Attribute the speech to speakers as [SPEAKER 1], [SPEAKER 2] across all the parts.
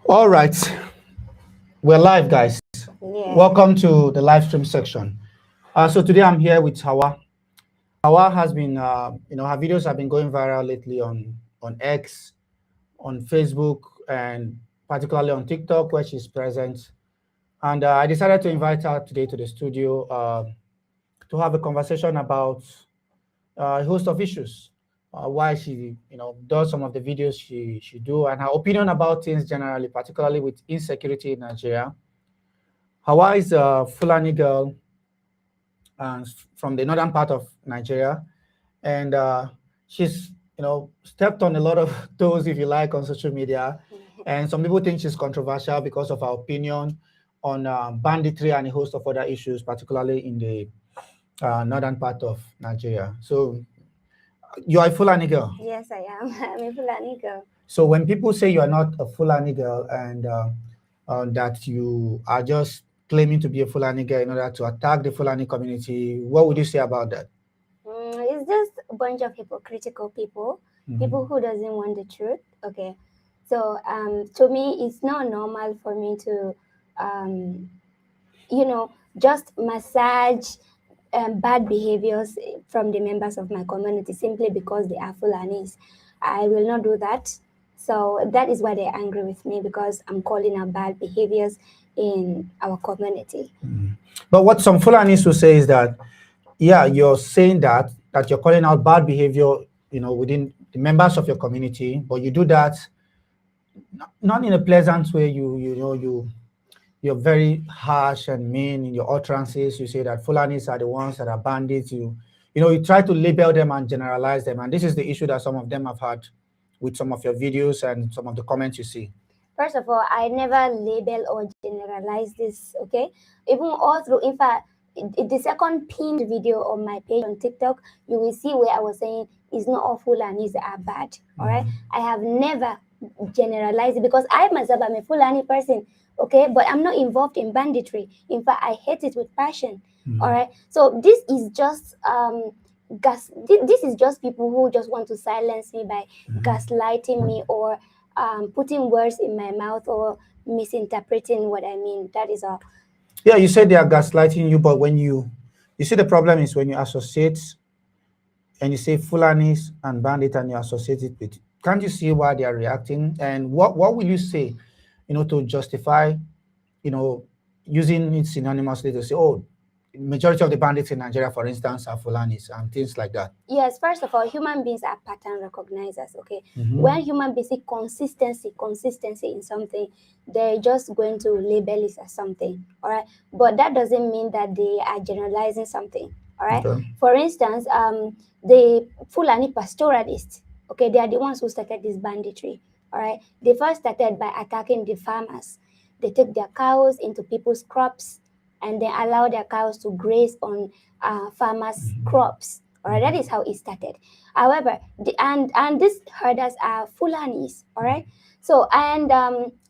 [SPEAKER 1] All right, we're live, guys.
[SPEAKER 2] Yeah.
[SPEAKER 1] Welcome to the live stream section. So today I'm here with Hawa. Hawa has been, her videos have been going viral lately on X, on Facebook, and particularly on TikTok, where she's present. And I decided to invite her today to the studio to have a conversation about a host of issues. Why she, does some of the videos she do, and her opinion about things generally, particularly with insecurity in Nigeria. Hawa is a Fulani girl from the northern part of Nigeria, and she's stepped on a lot of toes, if you like, on social media. And some people think she's controversial because of her opinion on banditry and a host of other issues, particularly in the northern part of Nigeria. So you are a Fulani girl.
[SPEAKER 2] Yes, I am. I'm a Fulani girl.
[SPEAKER 1] So when people say you are not a Fulani girl and that you are just claiming to be a Fulani girl in order to attack the Fulani community, what would you say about that?
[SPEAKER 2] It's just a bunch of hypocritical people, people who doesn't want the truth. Okay, so to me, it's not normal for me to, um, just massage bad behaviors from the members of my community simply because they are Fulanis. I will not do that. So that is why they're angry with me, because I'm calling out bad behaviors in our community.
[SPEAKER 1] But what some Fulanis will say is that, yeah, you're saying that you're calling out bad behavior, within the members of your community, but you do that not in a pleasant way. You're very harsh and mean in your utterances. You say that Fulanis are the ones that are bandits. You try to label them and generalize them, and this is the issue that some of them have had with some of your videos and some of the comments you see.
[SPEAKER 2] First of all, I never label or generalize this, okay? Even all through, in fact, the second pinned video on my page on TikTok, you will see where I was saying it's not all Fulanis that are bad, all right? I have never generalized it because I myself am a Fulani person, okay? But I'm not involved in banditry. In fact, I hate it with passion, all right? So this is just this is just people who just want to silence me by gaslighting me or putting words in my mouth or misinterpreting what I mean. That is all.
[SPEAKER 1] Yeah, you said they are gaslighting you, but when you see, the problem is when you associate and you say Fulanis and bandit and you associate it with, can't you see why they are reacting? And what will you say, to justify, using it synonymously to say, oh, majority of the bandits in Nigeria, for instance, are Fulanis and things like that?
[SPEAKER 2] Yes, first of all, human beings are pattern recognizers, okay? When human beings see consistency in something, they're just going to label it as something, all right? But that doesn't mean that they are generalizing something, all right?
[SPEAKER 1] Okay.
[SPEAKER 2] For instance, the Fulani pastoralists, okay, they are the ones who started this banditry, all right? They first started by attacking the farmers. They take their cows into people's crops and they allow their cows to graze on farmers' crops. All right, that is how it started. However, and these herders are Fulanis. All right, so and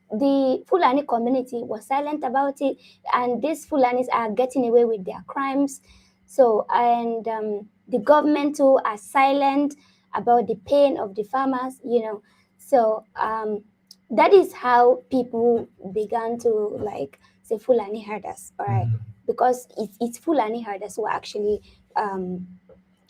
[SPEAKER 2] the Fulani community was silent about it, and these Fulanis are getting away with their crimes. So and the government too are silent about the pain of the farmers. So that is how people began to like say Fulani herders, all right, because it's Fulani herders who are actually
[SPEAKER 1] into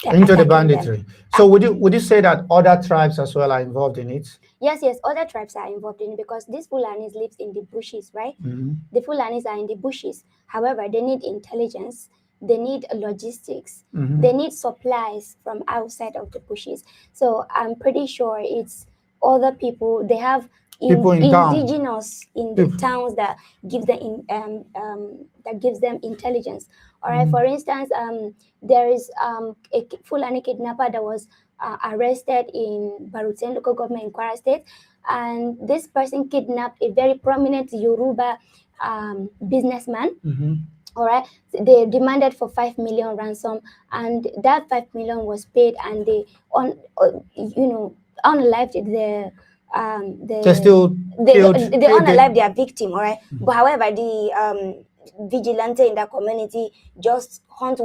[SPEAKER 1] the
[SPEAKER 2] attacking
[SPEAKER 1] banditry.
[SPEAKER 2] them.
[SPEAKER 1] So would you say that other tribes as well are involved in it?
[SPEAKER 2] Yes, other tribes are involved in it because these Fulanis lives in the bushes, right? The Fulanis are in the bushes. However, they need intelligence, they need logistics, they need supplies from outside of the bushes. So I'm pretty sure it's other people. They have
[SPEAKER 1] People in town.
[SPEAKER 2] indigenous in the towns that gives them that gives them intelligence. All right. For instance, there is a Fulani kidnapper that was arrested in Baruten local government in Kwara State, and this person kidnapped a very prominent Yoruba businessman. All right, they demanded for 5 million ransom, and that 5 million was paid, and they unalived they unalive their victim, all right. But however, the vigilante in that community just hunt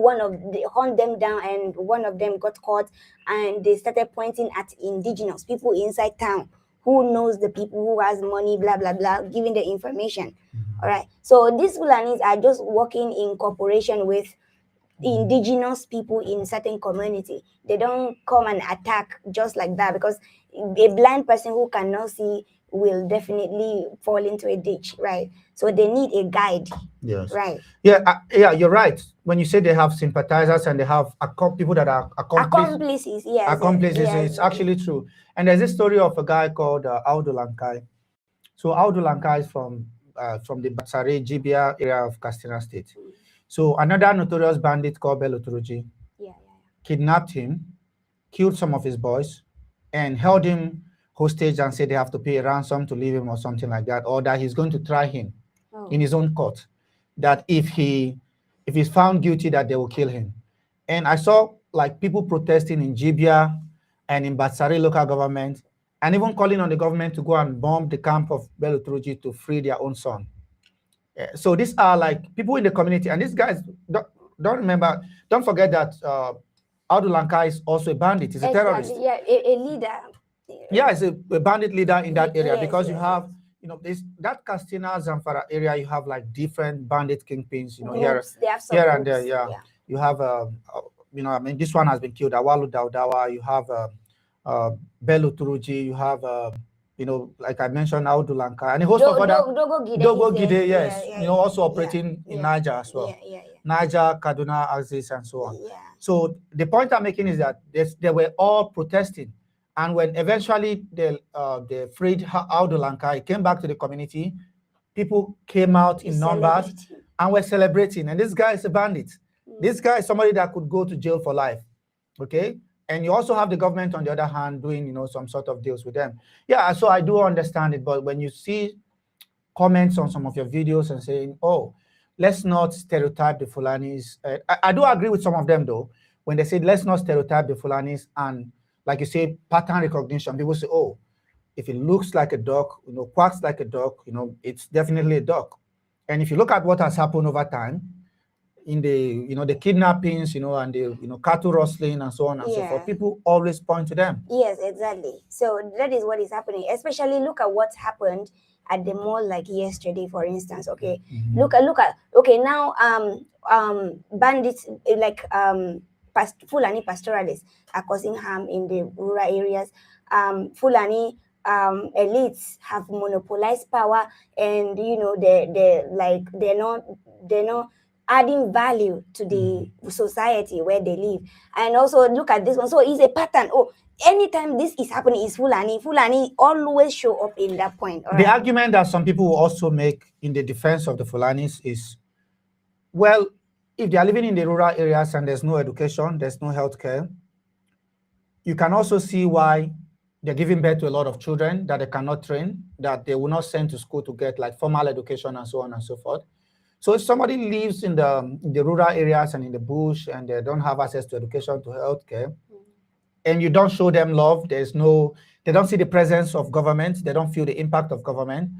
[SPEAKER 2] them down, and one of them got caught, and they started pointing at indigenous people inside town who knows the people, who has money, blah blah blah, giving the information. All right. So these Fulanis are just working in cooperation with indigenous people in certain community. They don't come and attack just like that, because a blind person who cannot see will definitely fall into a ditch, right? So they need a guide.
[SPEAKER 1] Yes.
[SPEAKER 2] Right.
[SPEAKER 1] Yeah, you're right. When you say they have sympathizers and they have people that are
[SPEAKER 2] Accomplices, yes.
[SPEAKER 1] accomplices,
[SPEAKER 2] yes.
[SPEAKER 1] it's actually true. And there's this story of a guy called Audu Lankai. So Audu Lankai is from the Batsari Jibia area of Kastina State. So another notorious bandit called Bello Turuji kidnapped him, killed some of his boys, and held him hostage and said they have to pay a ransom to leave him or something like that, or that he's going to try him in his own court. That if he's found guilty, that they will kill him. And I saw like people protesting in Jibia and in Batsari local government, and even calling on the government to go and bomb the camp of Bello Turuji to free their own son. So these are like people in the community, and these guys don't forget that Audu Lanka is also a bandit. He's a terrorist.
[SPEAKER 2] Yeah, a leader.
[SPEAKER 1] Yeah, he's a bandit leader in that area, because you have, that Castina Zamfara area, you have like different bandit kingpins,
[SPEAKER 2] Groups.
[SPEAKER 1] here and there. Yeah. You have, I mean, this one has been killed, Awalu Daudawa. You have Bello Turuji. You have, like I mentioned, Audu Lanka, and a host of other. Dogo Gide, yes. Also operating in Niger as well. Niger, Kaduna, Axis, and so on. So the point I'm making is that they were all protesting. And when eventually they freed Audu Lanka, he came back to the community, people came out in numbers and were celebrating. And this guy is a bandit. This guy is somebody that could go to jail for life. Okay? And you also have the government on the other hand doing, some sort of deals with them. Yeah, so I do understand it. But when you see comments on some of your videos and saying, oh, let's not stereotype the Fulanis. I do agree with some of them, though, when they say, let's not stereotype the Fulanis. And like you say, pattern recognition. People say, oh, if it looks like a dog, quacks like a dog, it's definitely a dog. And if you look at what has happened over time, in the the kidnappings, and the cattle rustling and so on and so forth, people always point to them.
[SPEAKER 2] Yes, exactly. So that is what is happening. Especially look at what happened at the mall like yesterday, for instance. Okay, look at okay now bandits like Fulani pastoralists are causing harm in the rural areas. Fulani elites have monopolized power, and they're not adding value to the society where they live. And also look at this one. So it's a pattern. Oh, anytime this is happening, is Fulani always show up in that point.
[SPEAKER 1] The argument that some people will also make in the defense of the Fulanis is, well, if they are living in the rural areas and there's no education, there's no healthcare, you can also see why they're giving birth to a lot of children that they cannot train, that they will not send to school to get like formal education and so on and so forth. So if somebody lives in the rural areas and in the bush and they don't have access to education, to healthcare, and you don't show them love, they don't see the presence of government, they don't feel the impact of government,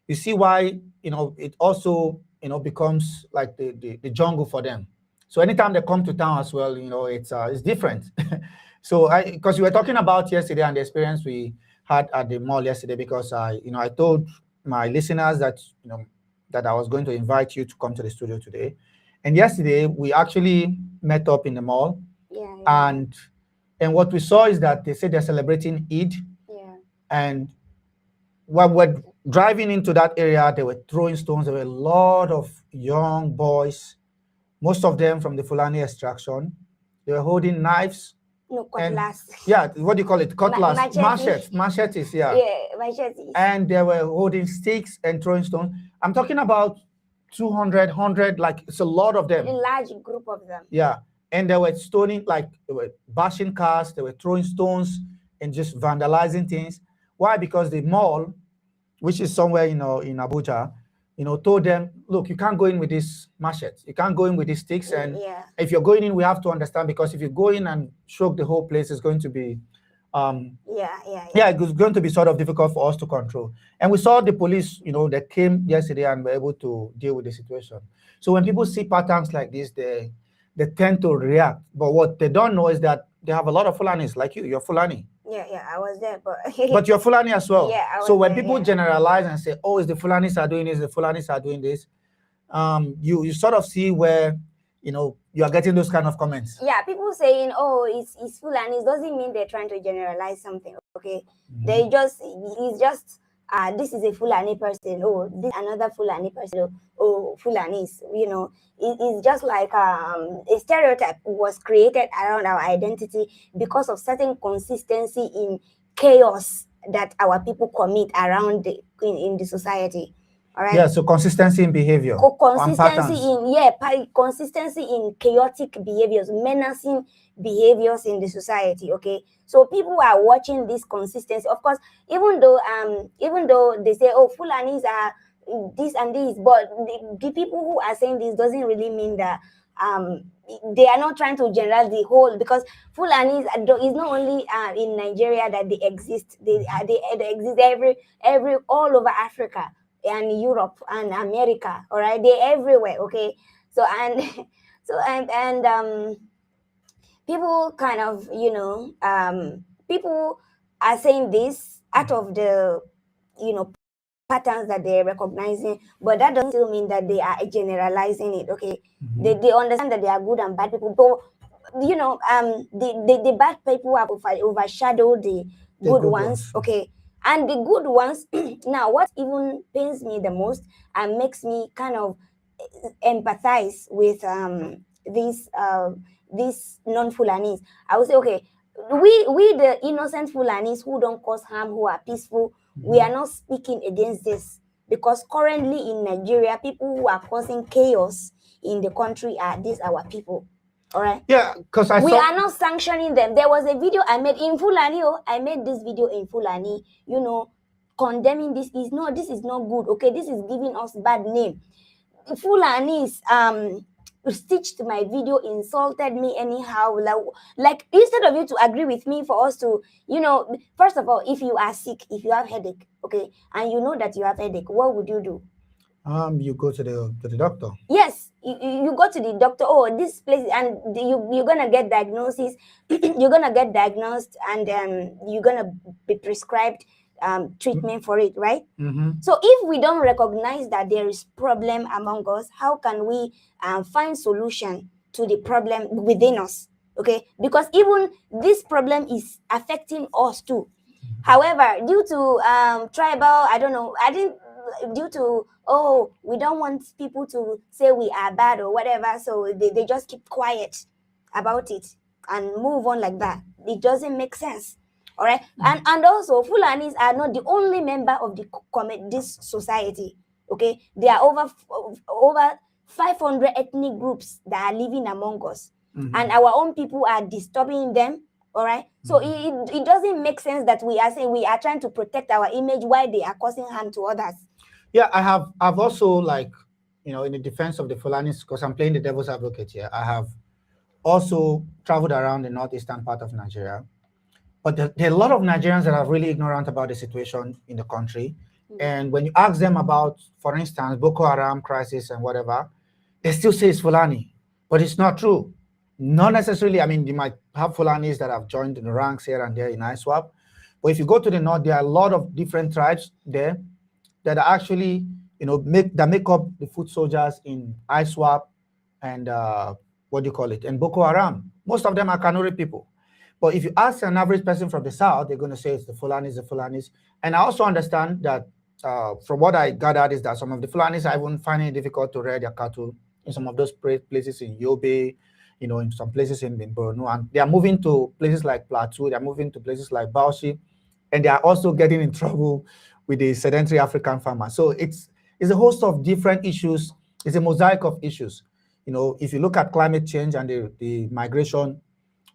[SPEAKER 1] you see why, it also, becomes like the jungle for them. So anytime they come to town as well, it's different. So because we were talking about yesterday and the experience we had at the mall yesterday, because I told my listeners that, that I was going to invite you to come to the studio today. And yesterday we actually met up in the mall. And what we saw is that they said they're celebrating Eid. And when we're driving into that area, they were throwing stones. There were a lot of young boys, most of them from the Fulani extraction. They were holding knives.
[SPEAKER 2] No, cutlass.
[SPEAKER 1] What do you call it? Cutlass. Machetes, yeah.
[SPEAKER 2] Yeah, machetes.
[SPEAKER 1] And they were holding sticks and throwing stones. I'm talking about 200, 100, like it's a lot of them.
[SPEAKER 2] A large group of them.
[SPEAKER 1] Yeah. And they were stoning, like they were bashing cars, they were throwing stones and just vandalizing things. Why? Because the mall, which is somewhere, in Abuja, told them, look, you can't go in with these machetes. You can't go in with these sticks. And if you're going in, we have to understand, because if you go in and shook the whole place, it's going to be, it's going to be sort of difficult for us to control. And we saw the police, that came yesterday and were able to deal with the situation. So when people see patterns like this, they tend to react. But what they don't know is that they have a lot of Fulanis like you. You're Fulani.
[SPEAKER 2] Yeah, I was there, but
[SPEAKER 1] But you're Fulani as well.
[SPEAKER 2] yeah, I was
[SPEAKER 1] So when
[SPEAKER 2] there,
[SPEAKER 1] people
[SPEAKER 2] yeah.
[SPEAKER 1] generalize and say, "Oh, it's the Fulanis are doing this, the Fulanis are doing this," you sort of see where you are getting those kind of comments.
[SPEAKER 2] Yeah, people saying, "Oh, it's Fulani," doesn't mean they're trying to generalize something. Okay,
[SPEAKER 1] Mhm.
[SPEAKER 2] they just it's just this is a Fulani person. Oh, this another Fulani person. Oh, Fulanis. It's just like a stereotype was created around our identity because of certain consistency in chaos that our people commit around in the society. All right.
[SPEAKER 1] Yeah, so consistency in behavior and
[SPEAKER 2] Consistency
[SPEAKER 1] patterns.
[SPEAKER 2] in consistency in chaotic behaviors, menacing behaviors in the society. Okay, so people are watching this consistency. Of course, even though they say, oh, Fulanis are this and this, but the people who are saying this doesn't really mean that um they are not trying to generalize the whole, because Fulanis is not only in Nigeria that they exist. They exist every all over Africa and Europe and America. All right, they're everywhere. Okay, so and so and people kind of people are saying this out of the you know patterns that they're recognizing, but that doesn't still mean that they are generalizing it. Okay, they understand that they are good and bad people, but the bad people have overshadowed the
[SPEAKER 1] The
[SPEAKER 2] good
[SPEAKER 1] good
[SPEAKER 2] ones.
[SPEAKER 1] ones.
[SPEAKER 2] Okay, and the good ones now, what even pains me the most and makes me kind of empathize with these non-Fulanis. I would say, okay, we the innocent Fulanis who don't cause harm, who are peaceful, we are not speaking against this, because currently in Nigeria, people who are causing chaos in the country are these our people. All right.
[SPEAKER 1] Yeah, because I
[SPEAKER 2] We
[SPEAKER 1] saw.
[SPEAKER 2] are not sanctioning them. There was a video I made in Fulani. Oh, I made this video in Fulani, condemning this. This is not good. Okay, this is giving us bad name. Fulanis stitched my video, insulted me anyhow. Like instead of you to agree with me for us to, first of all, if you are sick, if you have headache, okay, and you know that you have headache, what would you do?
[SPEAKER 1] You go to the doctor.
[SPEAKER 2] Yes, you go to the doctor. Oh, this place, and you're gonna get diagnosis. You're gonna get diagnosed, and you're gonna be prescribed treatment for it, right?
[SPEAKER 1] Mm-hmm.
[SPEAKER 2] So if we don't recognize that there is problem among us, how can we find solution to the problem within us? Okay, because even this problem is affecting us too. However, due to tribal, I don't know, I didn't due to, oh, we don't want people to say we are bad or whatever, so they just keep quiet about it and move on like that. It doesn't make sense. All right, and also Fulanis are not the only member of this society. Okay, there are over 500 ethnic groups that are living among us, and our own people are disturbing them. All right, so it doesn't make sense that we are saying we are trying to protect our image while they are causing harm to others.
[SPEAKER 1] Yeah, I've also, like, in the defense of the Fulanis, because I'm playing the devil's advocate here. I have also traveled around the northeastern part of Nigeria, but there are a lot of Nigerians that are really ignorant about the situation in the country. And when you ask them about, for instance, Boko Haram crisis and whatever, they still say it's Fulani, but it's not true. Not necessarily. I mean, you might have Fulanis that have joined the ranks here and there in ISWAP, but if you go to the north, there are a lot of different tribes there that are actually, make up the foot soldiers in ISWAP and what do you call it, and Boko Haram. Most of them are Kanuri people. But if you ask an average person from the south, they're going to say it's the Fulanis. And I also understand that, from what I gathered, is that some of the Fulanis are even finding it difficult to rear their cattle in some of those places in Yobe, in some places in Borno. And they are moving to places like Plateau, they're moving to places like Bauchi, and they are also getting in trouble with the sedentary African farmer. So it's a host of different issues. It's a mosaic of issues. If you look at climate change and the migration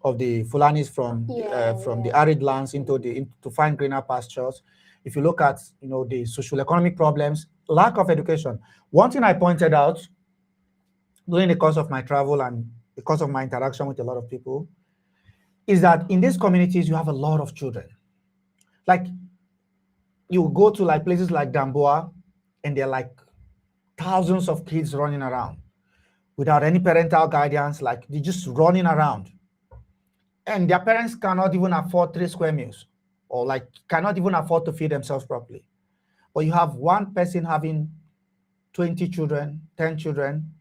[SPEAKER 1] of the Fulanis from the arid lands to find greener pastures. If you look at the social economic problems, lack of education. One thing I pointed out during the course of my travel and because of my interaction with a lot of people is that in these communities you have a lot of children. Like, you go to like places like Damboa, and there are like thousands of kids running around without any parental guidance. Like, they're just running around. and their parents cannot even afford 3 square meals, or like cannot even afford to feed themselves properly. But you have one person having 20 children, 10 children,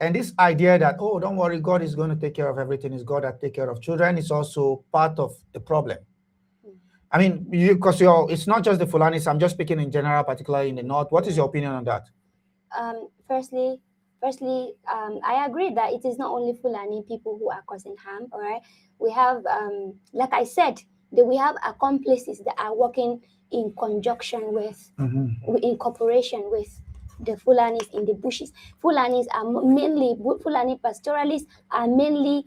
[SPEAKER 1] and this idea that, oh, don't worry, God is going to take care of everything, is God that take care of children, is also part of the problem. I mean, because it's not just the Fulanis, I'm just speaking in general, particularly in the North. What is your opinion on that?
[SPEAKER 2] Firstly, I agree that it is not only Fulani people who are causing harm. All right, we have, like I said, that we have accomplices that are working in conjunction with, in cooperation with the Fulanis in the bushes. Fulanis are mainly Fulani pastoralists are mainly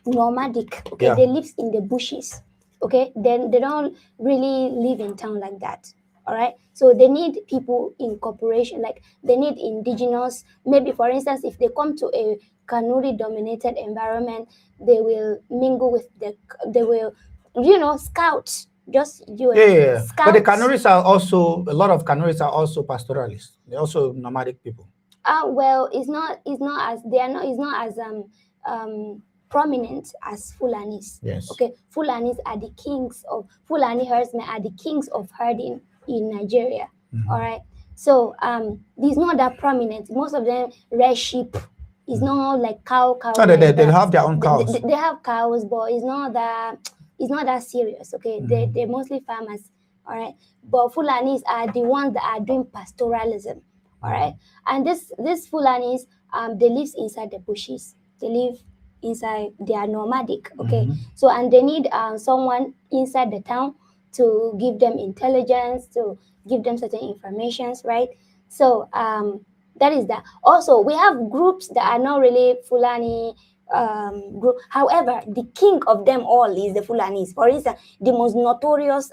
[SPEAKER 2] nomadic. Okay,
[SPEAKER 1] Yeah.
[SPEAKER 2] they live in the bushes. Okay, then they don't really live in town like that. All right, so they need people in cooperation, like they need indigenous. Maybe for instance, if they come to a Kanuri dominated environment, they will mingle with they will, scout, just you
[SPEAKER 1] Yeah, yeah, yeah. But the
[SPEAKER 2] scout.
[SPEAKER 1] Kanaris are also, a lot of Kanaris are also pastoralists. They're also nomadic people.
[SPEAKER 2] Well, it's not as they are not it's not as prominent as Fulanis.
[SPEAKER 1] Yes.
[SPEAKER 2] Okay, Fulanis are the kings of Fulani herdsmen are the kings of herding in Nigeria. All right, so it's not that prominent. Most of them rear sheep. It's not like cow.
[SPEAKER 1] Oh,
[SPEAKER 2] Like
[SPEAKER 1] they
[SPEAKER 2] that.
[SPEAKER 1] have their own cows.
[SPEAKER 2] They have cows, but it's not that serious. Okay, they're mostly farmers. All right, but Fulanis are the ones that are doing pastoralism. All right, and this Fulanis, they live inside the bushes. They live inside. They are nomadic. Okay, so and they need someone inside the town to give them intelligence, to give them certain informations, right? So that is that. Also, we have groups that are not really Fulani group. However, the king of them all is the Fulanis. For instance, the most notorious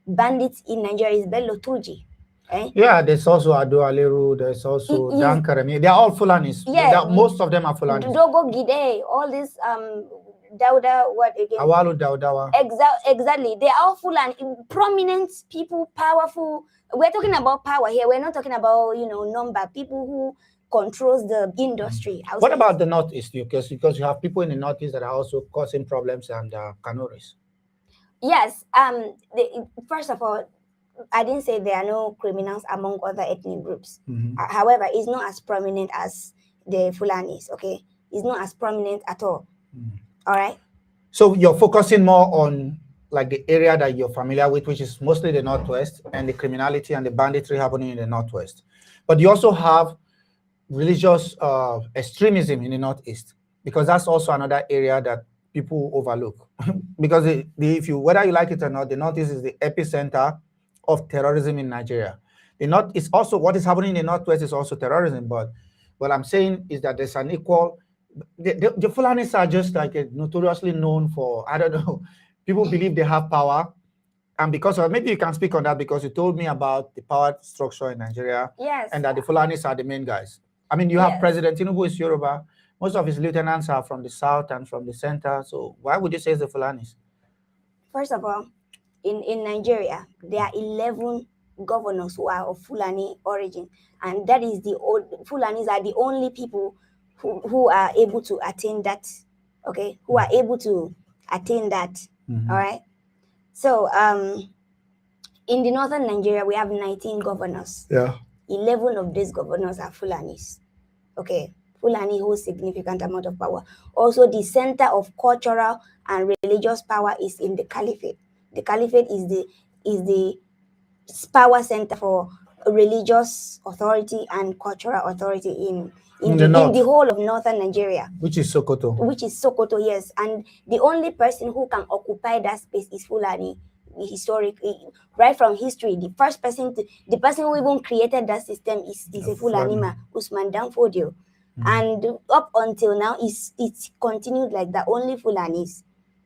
[SPEAKER 2] bandits in Nigeria is Bello Turji. Eh?
[SPEAKER 1] Yeah, there's also Ado Aleru, there's also Dankaremi. They're all Fulanis.
[SPEAKER 2] Yeah,
[SPEAKER 1] Most of them are Fulanis.
[SPEAKER 2] Dogo Gide, all this Dauda, what again?
[SPEAKER 1] Awalu Daudawa.
[SPEAKER 2] Exactly. They are all Fulani, prominent people, powerful. We're talking about power here. We're not talking about, number, people who controls the industry.
[SPEAKER 1] What about the Northeast? Because you have people in the Northeast that are also causing problems and Kanoris.
[SPEAKER 2] Yes. First of all, I didn't say there are no criminals among other ethnic groups. However, it's not as prominent as the Fulanis. Okay, it's not as prominent at all. All right.
[SPEAKER 1] So you're focusing more on like the area that you're familiar with, which is mostly the Northwest, and the criminality and the banditry happening in the Northwest. But you also have religious extremism in the Northeast, because that's also another area that people overlook. Because if you, whether you like it or not, the Northeast is the epicenter of terrorism in Nigeria. The North is also, what is happening in the Northwest is also terrorism. But what I'm saying is that there's an equal. The Fulanis are just like notoriously known for, I don't know, people believe they have power. And because of, maybe you can speak on that, because you told me about the power structure in Nigeria.
[SPEAKER 2] Yes.
[SPEAKER 1] And that the Fulanis are the main guys. I mean, you have President Tinubu is Yoruba. Most of his lieutenants are from the south and from the center. So why would you say it's the Fulanis?
[SPEAKER 2] First of all, in Nigeria, there are 11 governors who are of Fulani origin. And that is Fulanis are the only people who are able to attain that. Okay, who are able to attain that. All right. So in the northern Nigeria, we have 19 governors.
[SPEAKER 1] Yeah.
[SPEAKER 2] 11 of these governors are Fulanis. Okay, Fulani holds significant amount of power. Also, the center of cultural and religious power is in the Caliphate. The Caliphate is the power center for religious authority and cultural authority in the whole of northern Nigeria.
[SPEAKER 1] Which is Sokoto.
[SPEAKER 2] Yes. And the only person who can occupy that space is Fulani. Historically, right from history, the person who even created that system is a Fulani man, Usman Danfodio. And up until now, it's continued like that, only Fulanis.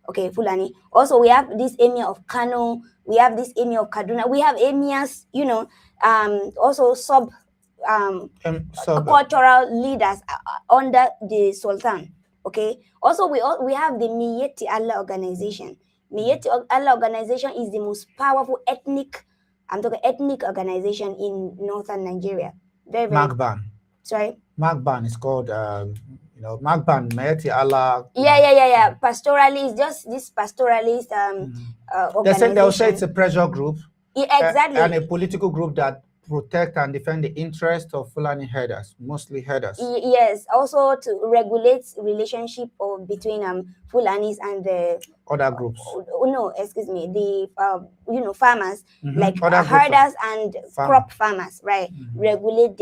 [SPEAKER 2] Okay, Fulani. Also, we have this emir of Kano, we have this emir of Kaduna, we have emirs, also cultural leaders under the Sultan. Okay. Also, we have the Miyetti Allah organization. Miyetti Allah organization is the most powerful ethnic organization in northern Nigeria. Very, very.
[SPEAKER 1] Magban.
[SPEAKER 2] Sorry?
[SPEAKER 1] Magban is called Magban, Mayeti Allah.
[SPEAKER 2] Yeah. Pastoralist, just this pastoralist
[SPEAKER 1] They'll say it's
[SPEAKER 2] organization.
[SPEAKER 1] a pressure group.
[SPEAKER 2] Yeah,
[SPEAKER 1] And a
[SPEAKER 2] exactly.
[SPEAKER 1] political group that protect and defend the interest of Fulani herders, mostly herders.
[SPEAKER 2] Yes, also to regulate relationship between Fulanis and the
[SPEAKER 1] Other groups.
[SPEAKER 2] no, excuse me, the farmers, like
[SPEAKER 1] Other groups of
[SPEAKER 2] herders and
[SPEAKER 1] farmer.
[SPEAKER 2] crop farmers, right? Regulate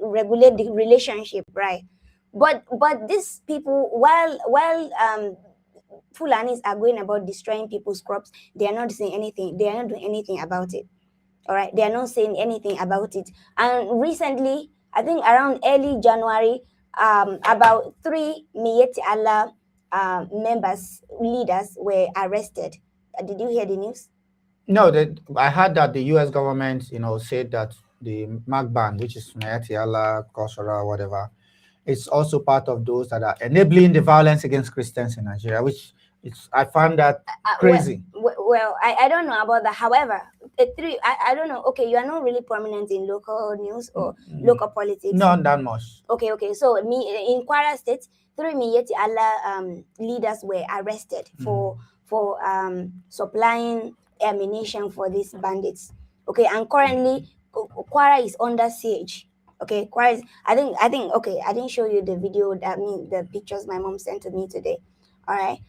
[SPEAKER 2] regulate the relationship, right? But these people, while Fulanis are going about destroying people's crops, they are not saying anything. They are not doing anything about it. All right, they are not saying anything about it. And recently, I think around early January, about 3 Miyetti Allah leaders were arrested. Did you hear the news?
[SPEAKER 1] No, I heard that the U.S. government, said that the Magban, which is Mayati Allah, Kosora, whatever, it's also part of those that are enabling the violence against Christians in Nigeria, which I found that crazy.
[SPEAKER 2] Well, I don't know about that. However, I don't know. Okay, you are not really prominent in local news or local politics.
[SPEAKER 1] Not that much.
[SPEAKER 2] Okay. So in Kwara State, 3 Miyetti Allah leaders were arrested for supplying ammunition for these bandits. Okay, and currently Kwara is under siege. Okay, Kwara is, I think okay, I didn't show you the video, the pictures my mom sent to me today. All right.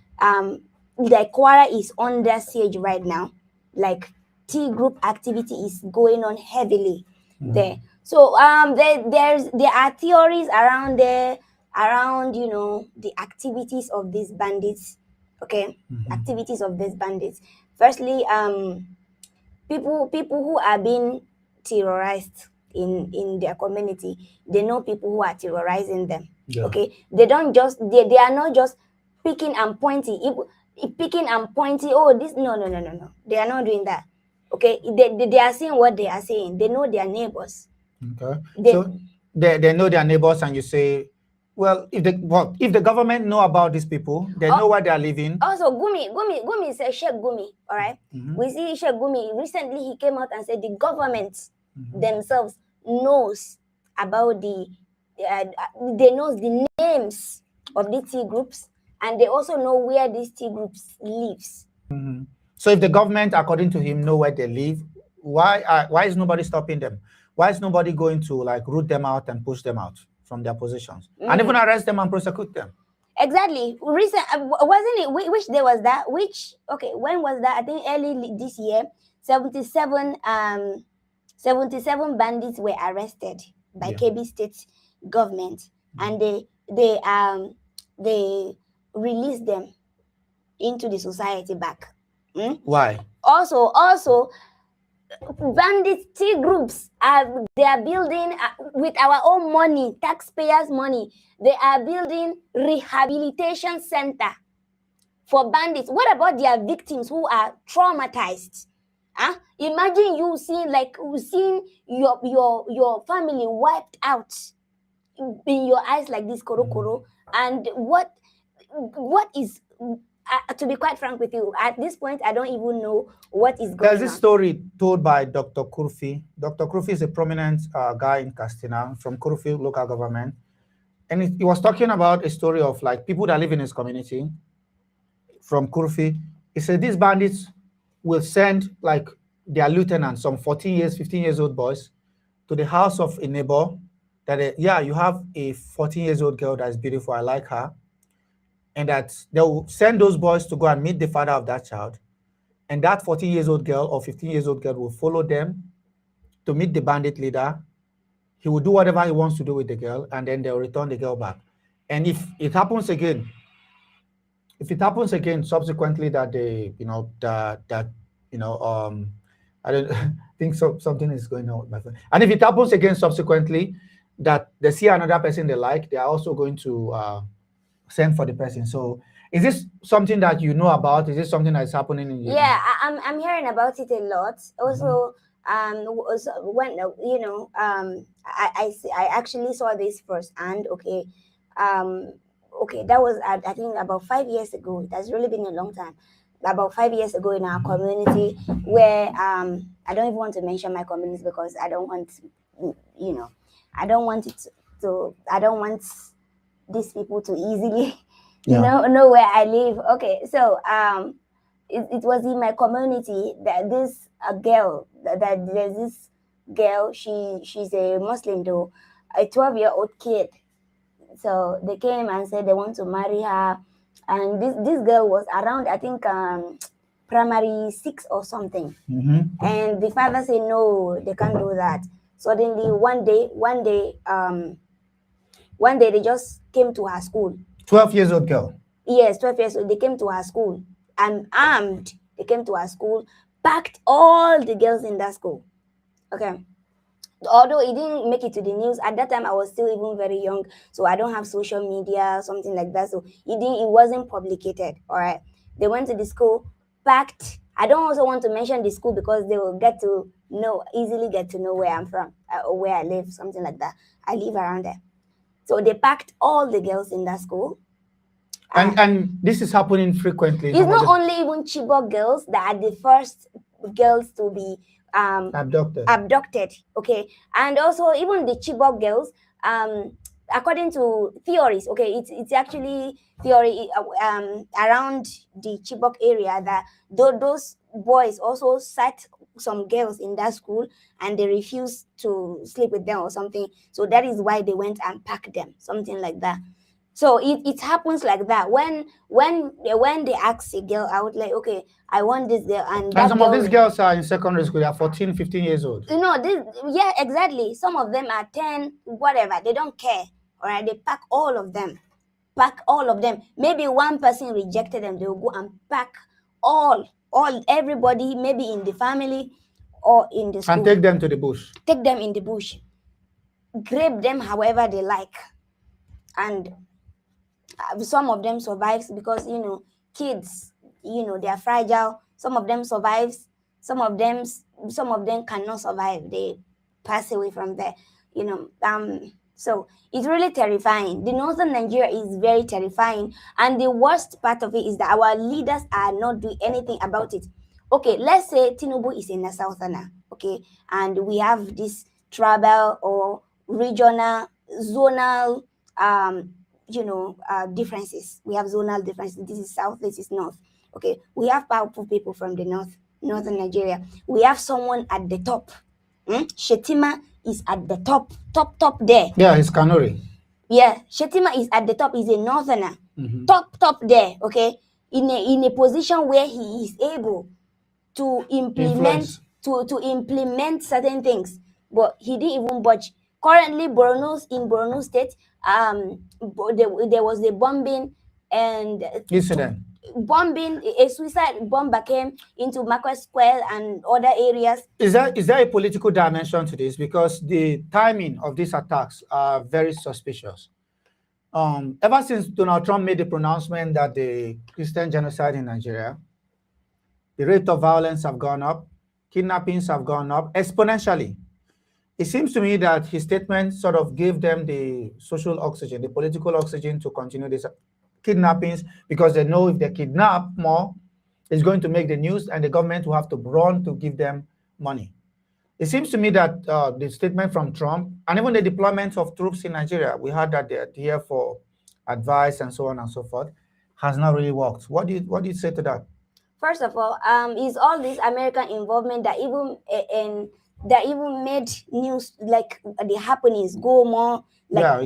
[SPEAKER 2] Like Kwara is under siege right now. Like T group activity is going on heavily there. So there are theories around there around the activities of these bandits. Okay, activities of these bandits. Firstly, people who are being terrorized in their community, they know people who are terrorizing them.
[SPEAKER 1] Yeah.
[SPEAKER 2] Okay, they are not just picking and pointing. Picking and pointing, oh, this, no. They are not doing that. Okay, they are saying what they are saying. They know their neighbors.
[SPEAKER 1] Okay. So they know their neighbors, and you say, well, if the government know about these people, they know where they are living.
[SPEAKER 2] Also, Gumi is a Sheikh Gumi, all right? We see Sheikh Gumi, recently he came out and said the government themselves knows about they knows the names of the T groups, and they also know where these T groups lives.
[SPEAKER 1] So if the government, according to him, know where they live, why is nobody stopping them? Why is nobody going to root them out and push them out from their positions and even arrest them and prosecute them?
[SPEAKER 2] Exactly. Recent, wasn't it? Which day was that? When was that? I think early this year. 77 bandits were arrested by Kebbi State government, and they released them into the society back.
[SPEAKER 1] Why?
[SPEAKER 2] Also, bandit T groups they are building with our own money, taxpayers' money. They are building rehabilitation center for bandits. What about their victims who are traumatized? Imagine you seeing your family wiped out in your eyes like this, koro. And what is to be quite frank with you, at this point, I don't even know what is going on.
[SPEAKER 1] There's this story told by Dr. Kurfi. Dr. Kurfi is a prominent guy in Castina from Kurfi local government. And he was talking about a story of people that live in his community from Kurfi. He said these bandits will send their lieutenants, some 14 years, 15 years old boys, to the house of a neighbor that, you have a 14 years old girl that is beautiful, I like her. And that they'll send those boys to go and meet the father of that child. And that 14 years old girl or 15 years old girl will follow them to meet the bandit leader. He will do whatever he wants to do with the girl, and then they'll return the girl back. And if it happens again subsequently that they, I don't think something is going on with my phone. And if it happens again subsequently that they see another person they like, they are also going to send for the person. So is this something that you know about? Is this something that's happening in you?
[SPEAKER 2] Yeah, I'm hearing about it a lot. Also, when I actually saw this firsthand. Okay, that was I think about 5 years ago. It has really been a long time. About 5 years ago in our community, where I don't even want to mention my community because I don't want I don't want these people to easily,
[SPEAKER 1] Yeah.
[SPEAKER 2] know where I live. Okay, so it was in my community that this girl that there's this girl. She's a Muslim though, a 12-year-old kid. So they came and said they want to marry her, and this girl was around, I think, primary six or something. And the father said no, they can't do that. Suddenly one day they just came to her school.
[SPEAKER 1] 12 years old girl.
[SPEAKER 2] Yes, 12 years old. They came to her school and armed. They came to her school, packed all the girls in that school. Okay. Although it didn't make it to the news at that time, I was still even very young, so I don't have social media, something like that. So it wasn't publicated. All right. They went to the school, packed. I don't also want to mention the school because they will easily get to know where I'm from, or where I live, something like that. I live around there. So they packed all the girls in that school.
[SPEAKER 1] And this is happening frequently.
[SPEAKER 2] It's not only even Chibok girls that are the first girls to be abducted. Okay, and also even the Chibok girls, according to theories, okay, it's actually theory around the Chibok area that those boys also sat some girls in that school and they refused to sleep with them or something. So that is why they went and packed them, something like that. So it happens like that. When they ask a girl out, like, okay, I want this girl, and
[SPEAKER 1] some of these girls are in secondary school, they are 14, 15 years old.
[SPEAKER 2] Yeah, exactly. Some of them are 10, whatever. They don't care. All right, they pack all of them. Maybe one person rejected them, they will go and pack all everybody, maybe in the family or in the school,
[SPEAKER 1] and take them to the bush.
[SPEAKER 2] Take them in the bush, grape them however they like, and some of them survives because kids, they are fragile. Some of them survives, some of them cannot survive, they pass away from there. So it's really terrifying. The northern Nigeria is very terrifying, and the worst part of it is that our leaders are not doing anything about it. Okay, let's say Tinubu is in the southerner, okay, and we have this tribal or regional zonal differences. We have zonal differences. This is south, this is north. Okay, we have powerful people from the northern Nigeria. We have someone at the top. Shetima is at the top there.
[SPEAKER 1] Yeah, he's Kanuri.
[SPEAKER 2] Yeah, Shetima is at the top. He's a northerner. Top there. Okay, in a position where he is able to implement to implement certain things, but he didn't even budge. Currently, in Borno State, there was a bombing and
[SPEAKER 1] incident.
[SPEAKER 2] A suicide bomber came into Market Square and other areas.
[SPEAKER 1] Is there a political dimension to this? Because the timing of these attacks are very suspicious. Ever since Donald Trump made the pronouncement that the Christian genocide in Nigeria, the rate of violence have gone up, kidnappings have gone up exponentially. It seems to me that his statement sort of gave them the social oxygen, the political oxygen to continue these kidnappings, because they know if they kidnap more, it's going to make the news and the government will have to run to give them money. It seems to me that the statement from Trump and even the deployment of troops in Nigeria, we heard that they're here for advice and so on and so forth, has not really worked. What do you say to that?
[SPEAKER 2] First of all, is all this American involvement that even made news, like the happenings, go more, like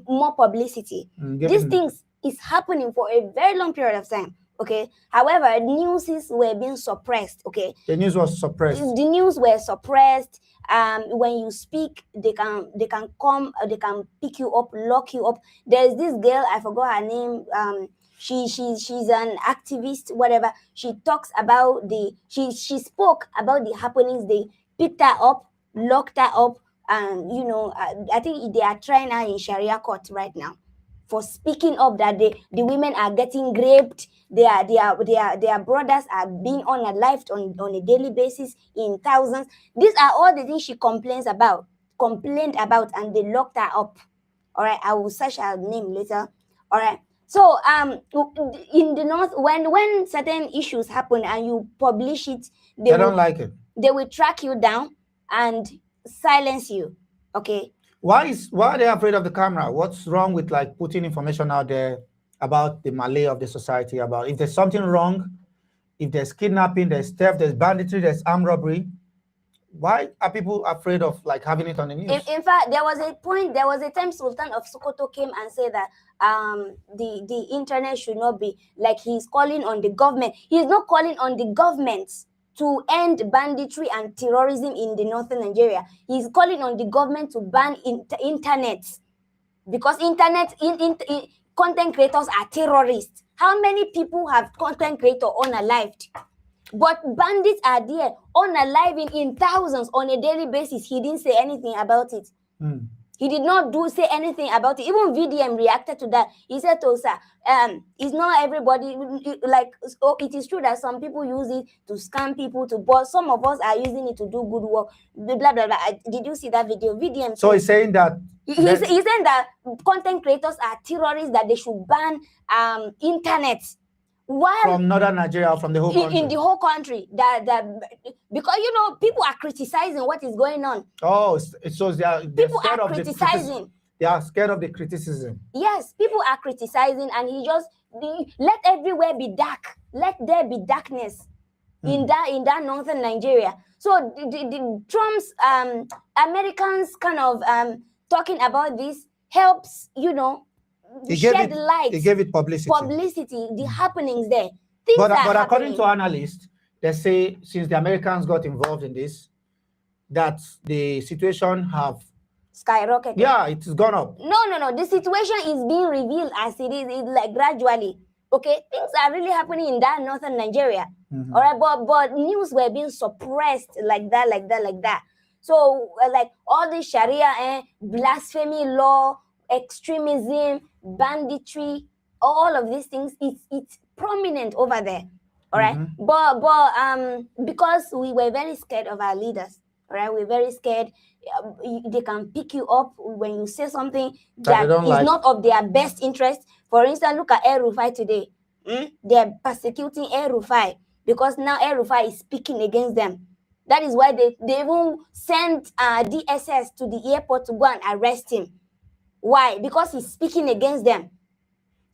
[SPEAKER 2] more publicity. These things is happening for a very long period of time. Okay. However, news were being suppressed. Okay.
[SPEAKER 1] The news was suppressed.
[SPEAKER 2] The news were suppressed. When you speak, they can come, they can pick you up, lock you up. There's this girl, I forgot her name. She's an activist, whatever. She talks about she spoke about the happenings. They picked her up, locked her up, and I think they are trying her in Sharia court right now for speaking up that the women are getting raped. Their brothers are being unalived on a daily basis in thousands. These are all the things she complained about, and they locked her up. All right, I will search her name later. All right. So in the north, when certain issues happen and you publish it,
[SPEAKER 1] they don't like it.
[SPEAKER 2] They will track you down and silence you. Okay.
[SPEAKER 1] Why are they afraid of the camera? What's wrong with like putting information out there about the Malay of the society, about if there's something wrong, if there's kidnapping, there's theft, there's banditry, there's armed robbery? Why are people afraid of like having it on the news?
[SPEAKER 2] In fact, there was a time Sultan of Sokoto came and said that the internet should not be like, he's calling on the government. He's not calling on the government to end banditry and terrorism in the northern Nigeria. He's calling on the government to ban internet, because content creators are terrorists. How many people have content creator unalived? But bandits are there, unaliving in thousands on a daily basis. He didn't say anything about it. He did not say anything about it. Even VDM reacted to that. He said to sir, it's not everybody, like, oh, it is true that some people use it to scam people, but some of us are using it to do good work, blah, blah, blah. Did you see that video? VDM.
[SPEAKER 1] So he's saying that...
[SPEAKER 2] He's saying that content creators are terrorists, that they should ban internet. While
[SPEAKER 1] from northern Nigeria, from the whole country.
[SPEAKER 2] In the whole country, because people are criticizing what is going on.
[SPEAKER 1] Oh, so
[SPEAKER 2] people are criticizing.
[SPEAKER 1] They are scared of the criticism.
[SPEAKER 2] Yes, people are criticizing, and he just let everywhere be dark. Let there be darkness in that northern Nigeria. So the Trump's Americans kind of talking about this helps, shed light.
[SPEAKER 1] He gave it publicity.
[SPEAKER 2] The happenings there.
[SPEAKER 1] But according to analysts, they say since the Americans got involved in this, that the situation have
[SPEAKER 2] skyrocketed.
[SPEAKER 1] Yeah, it's gone up.
[SPEAKER 2] No. The situation is being revealed as it is. It's like gradually. Okay, things are really happening in that northern Nigeria. All right, but news were being suppressed like that. So like all the Sharia, blasphemy law, extremism, banditry, all of these things, it's prominent over there. All right, but because we were very scared of our leaders, all right, we're very scared. They can pick you up when you say something that is not of their best interest. For instance, look at El Rufai today. They're persecuting El Rufai because now El Rufai is speaking against them. That is why they even sent DSS to the airport to go and arrest him. Why? Because he's speaking against them.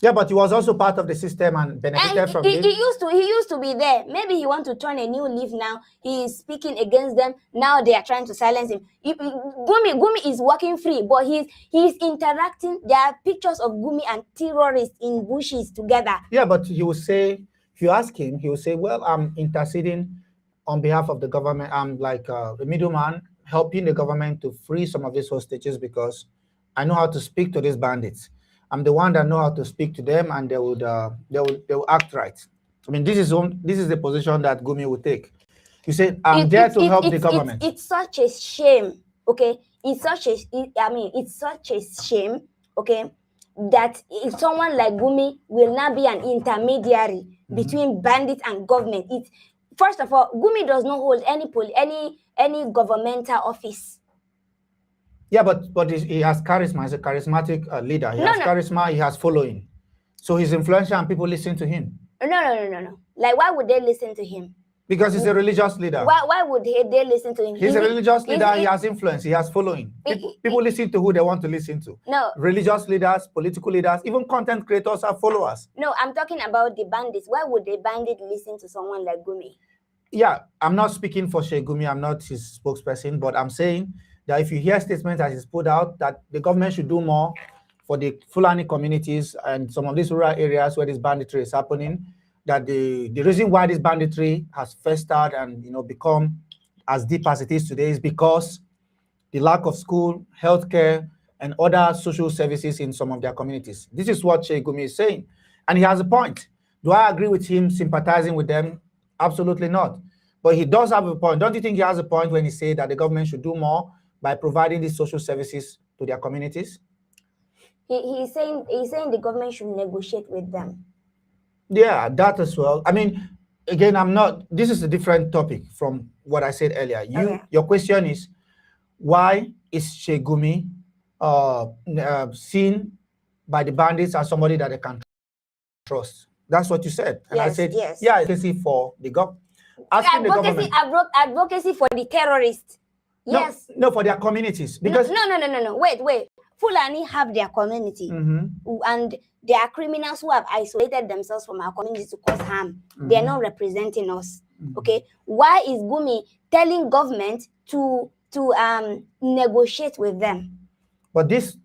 [SPEAKER 1] Yeah, but he was also part of the system and benefited from it.
[SPEAKER 2] He used to be there. Maybe he wants to turn a new leaf now. He is speaking against them. Now they are trying to silence him. Gumi is working free, but he's interacting. There are pictures of Gumi and terrorists in bushes together.
[SPEAKER 1] Yeah, but he will say, if you ask him, he will say, well, I'm interceding on behalf of the government. I'm like a middleman, helping the government to free some of these hostages because I know how to speak to these bandits. I'm the one that know how to speak to them, and they will act right. I mean, this is the position that Gumi will take. You said, I'm there to help the government.
[SPEAKER 2] It's such a shame, okay? It's such a shame, okay, that if someone like Gumi will not be an intermediary between bandits and government. First of all, Gumi does not hold any governmental office.
[SPEAKER 1] Yeah, but he has charisma. He's a charismatic leader. He has charisma. He has following. So he's influential and people listen to him.
[SPEAKER 2] No. Like, why would they listen to him?
[SPEAKER 1] Because he's a religious leader.
[SPEAKER 2] Why would they listen to him?
[SPEAKER 1] He's a religious leader. He has influence. He has following. People listen to who they want to listen to.
[SPEAKER 2] No.
[SPEAKER 1] Religious leaders, political leaders, even content creators have followers.
[SPEAKER 2] No, I'm talking about the bandits. Why would a bandit listen to someone like Gumi?
[SPEAKER 1] Yeah, I'm not speaking for Sheikh Gumi. I'm not his spokesperson, but I'm saying that if you hear statements that he's put out that the government should do more for the Fulani communities and some of these rural areas where this banditry is happening, that the reason why this banditry has festered and become as deep as it is today is because the lack of school, healthcare, and other social services in some of their communities. This is what Sheikh Gumi is saying. And he has a point. Do I agree with him sympathizing with them? Absolutely not. But he does have a point. Don't you think he has a point when he says that the government should do more by providing these social services to their communities?
[SPEAKER 2] He's saying the government should negotiate with them.
[SPEAKER 1] Yeah, that as well. I mean, again, this is a different topic from what I said earlier. Your question is, why is Sheikh Gumi seen by the bandits as somebody that they can trust? That's what you said. And
[SPEAKER 2] yes,
[SPEAKER 1] I said,
[SPEAKER 2] yes.
[SPEAKER 1] Yeah, advocacy for the government.
[SPEAKER 2] Advocacy for the terrorists. Yes.
[SPEAKER 1] No, for their communities. Because
[SPEAKER 2] No. Wait. Fulani have their community, and there are criminals who have isolated themselves from our community to cause harm. They are not representing us. Okay, why is Gumi telling government to negotiate with them?
[SPEAKER 1] But these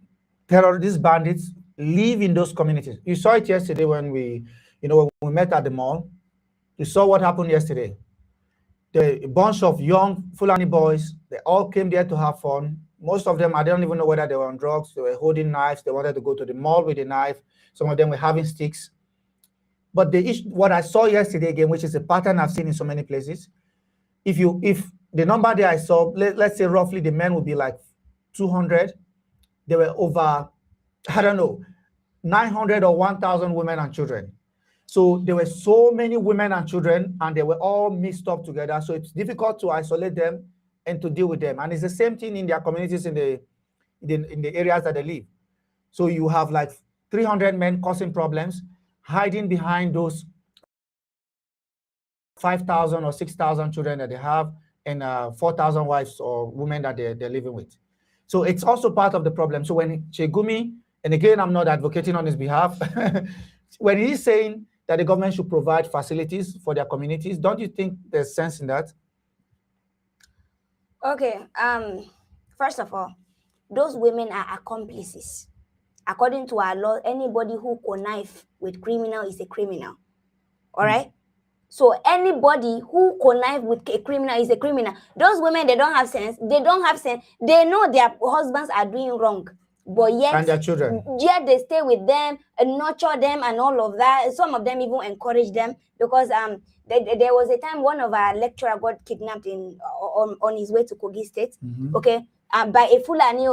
[SPEAKER 1] bandits live in those communities. You saw it yesterday when we met at the mall. You saw what happened yesterday. A bunch of young Fulani boys, they all came there to have fun. Most of them, I don't even know whether they were on drugs. They were holding knives. They wanted to go to the mall with a knife. Some of them were having sticks. But what I saw yesterday again, which is a pattern I've seen in so many places, if the number there I saw, let's say roughly the men would be like 200. There were over, I don't know, 900 or 1,000 women and children. So there were so many women and children, and they were all mixed up together. So it's difficult to isolate them and to deal with them. And it's the same thing in their communities in the areas that they live. So you have like 300 men causing problems, hiding behind those 5,000 or 6,000 children that they have, and 4,000 wives or women that they're living with. So it's also part of the problem. So when Chegumi, and again, I'm not advocating on his behalf, when he's saying that the government should provide facilities for their communities, don't you think there's sense in that?
[SPEAKER 2] Okay. First of all, those women are accomplices. According to our law, anybody who connive with criminal is a criminal. All right? So anybody who connive with a criminal is a criminal. Those women, they don't have sense. They know their husbands are doing wrong. But yet,
[SPEAKER 1] and their children.
[SPEAKER 2] Yet they stay with them and nurture them and all of that. Some of them even encourage them because there was a time one of our lecturer got kidnapped on his way to Kogi State. Okay, by a Fulani.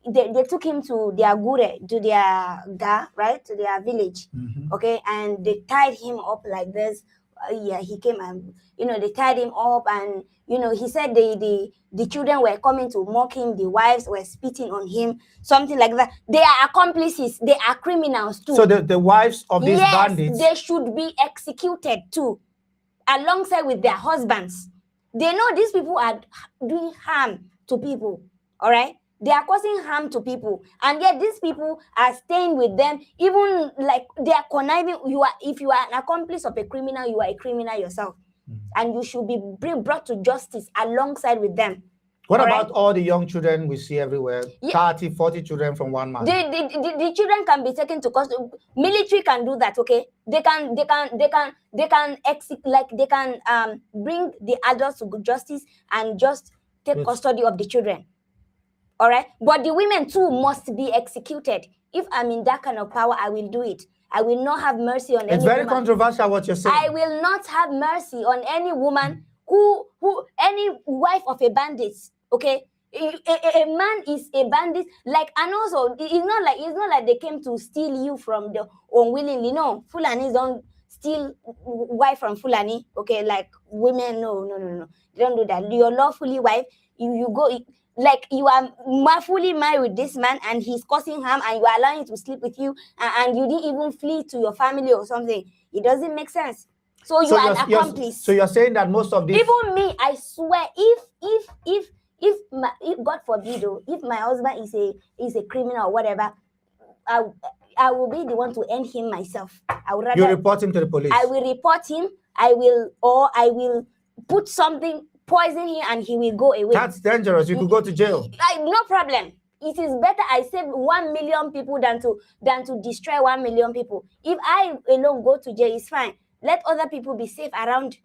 [SPEAKER 2] They took him to their gure, to their ga, right, to their village. Okay, and they tied him up like this. He came and they tied him up, and he said the children were coming to mock him, the wives were spitting on him, something like that. They are accomplices, they are criminals too.
[SPEAKER 1] So the wives of these bandits,
[SPEAKER 2] they should be executed too, alongside with their husbands. They know these people are doing harm to people. All right, they are causing harm to people, and yet these people are staying with them, even like they are conniving. If you are an accomplice of a criminal, you are a criminal yourself, and you should be brought to justice alongside with them.
[SPEAKER 1] What about all the young children we see everywhere? 30, 40 children from one man.
[SPEAKER 2] The children can be taken to custody. Military can do that. Okay, they can bring the adults to justice and just take custody of the children. All right, but the women too must be executed. If I'm in that kind of power, I will do it. I will not have mercy on any woman.
[SPEAKER 1] It's very controversial what you're saying.
[SPEAKER 2] I will not have mercy on any woman who any wife of a bandit. Okay, a man is a bandit. Like, and also it's not like they came to steal you from the unwillingly. No, Fulanis don't steal wife from Fulani. Okay, like women, no, they don't do that. You're lawfully wife. You go. Like, you are fully married with this man and he's causing harm, and you are allowing him to sleep with you, and you didn't even flee to your family or something. It doesn't make sense. So you are an accomplice.
[SPEAKER 1] So you're saying that most of these...
[SPEAKER 2] Even me, I swear, if God forbid, if my husband is a criminal or whatever, I will be the one to end him myself. I would rather...
[SPEAKER 1] You report him to the police?
[SPEAKER 2] I will report him. I will put something, poison him, and he will go away.
[SPEAKER 1] That's dangerous. You could go to jail.
[SPEAKER 2] No problem. It is better I save 1 million people than to destroy 1 million people. If I alone go to jail, it's fine. Let other people be safe around.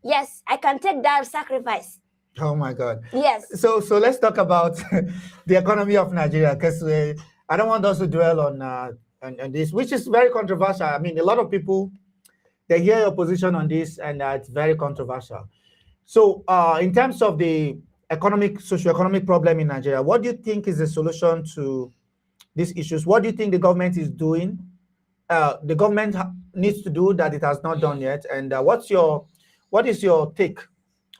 [SPEAKER 2] Yes, I can take that sacrifice.
[SPEAKER 1] Oh my God.
[SPEAKER 2] Yes.
[SPEAKER 1] So let's talk about the economy of Nigeria, because I don't want us to dwell on this, which is very controversial. I mean, a lot of people, they hear your position on this, and it's very controversial. So in terms of the socio-economic problem in Nigeria, what do you think is the solution to these issues? What do you think the government is doing? The government needs to do that it has not done yet. And what is your take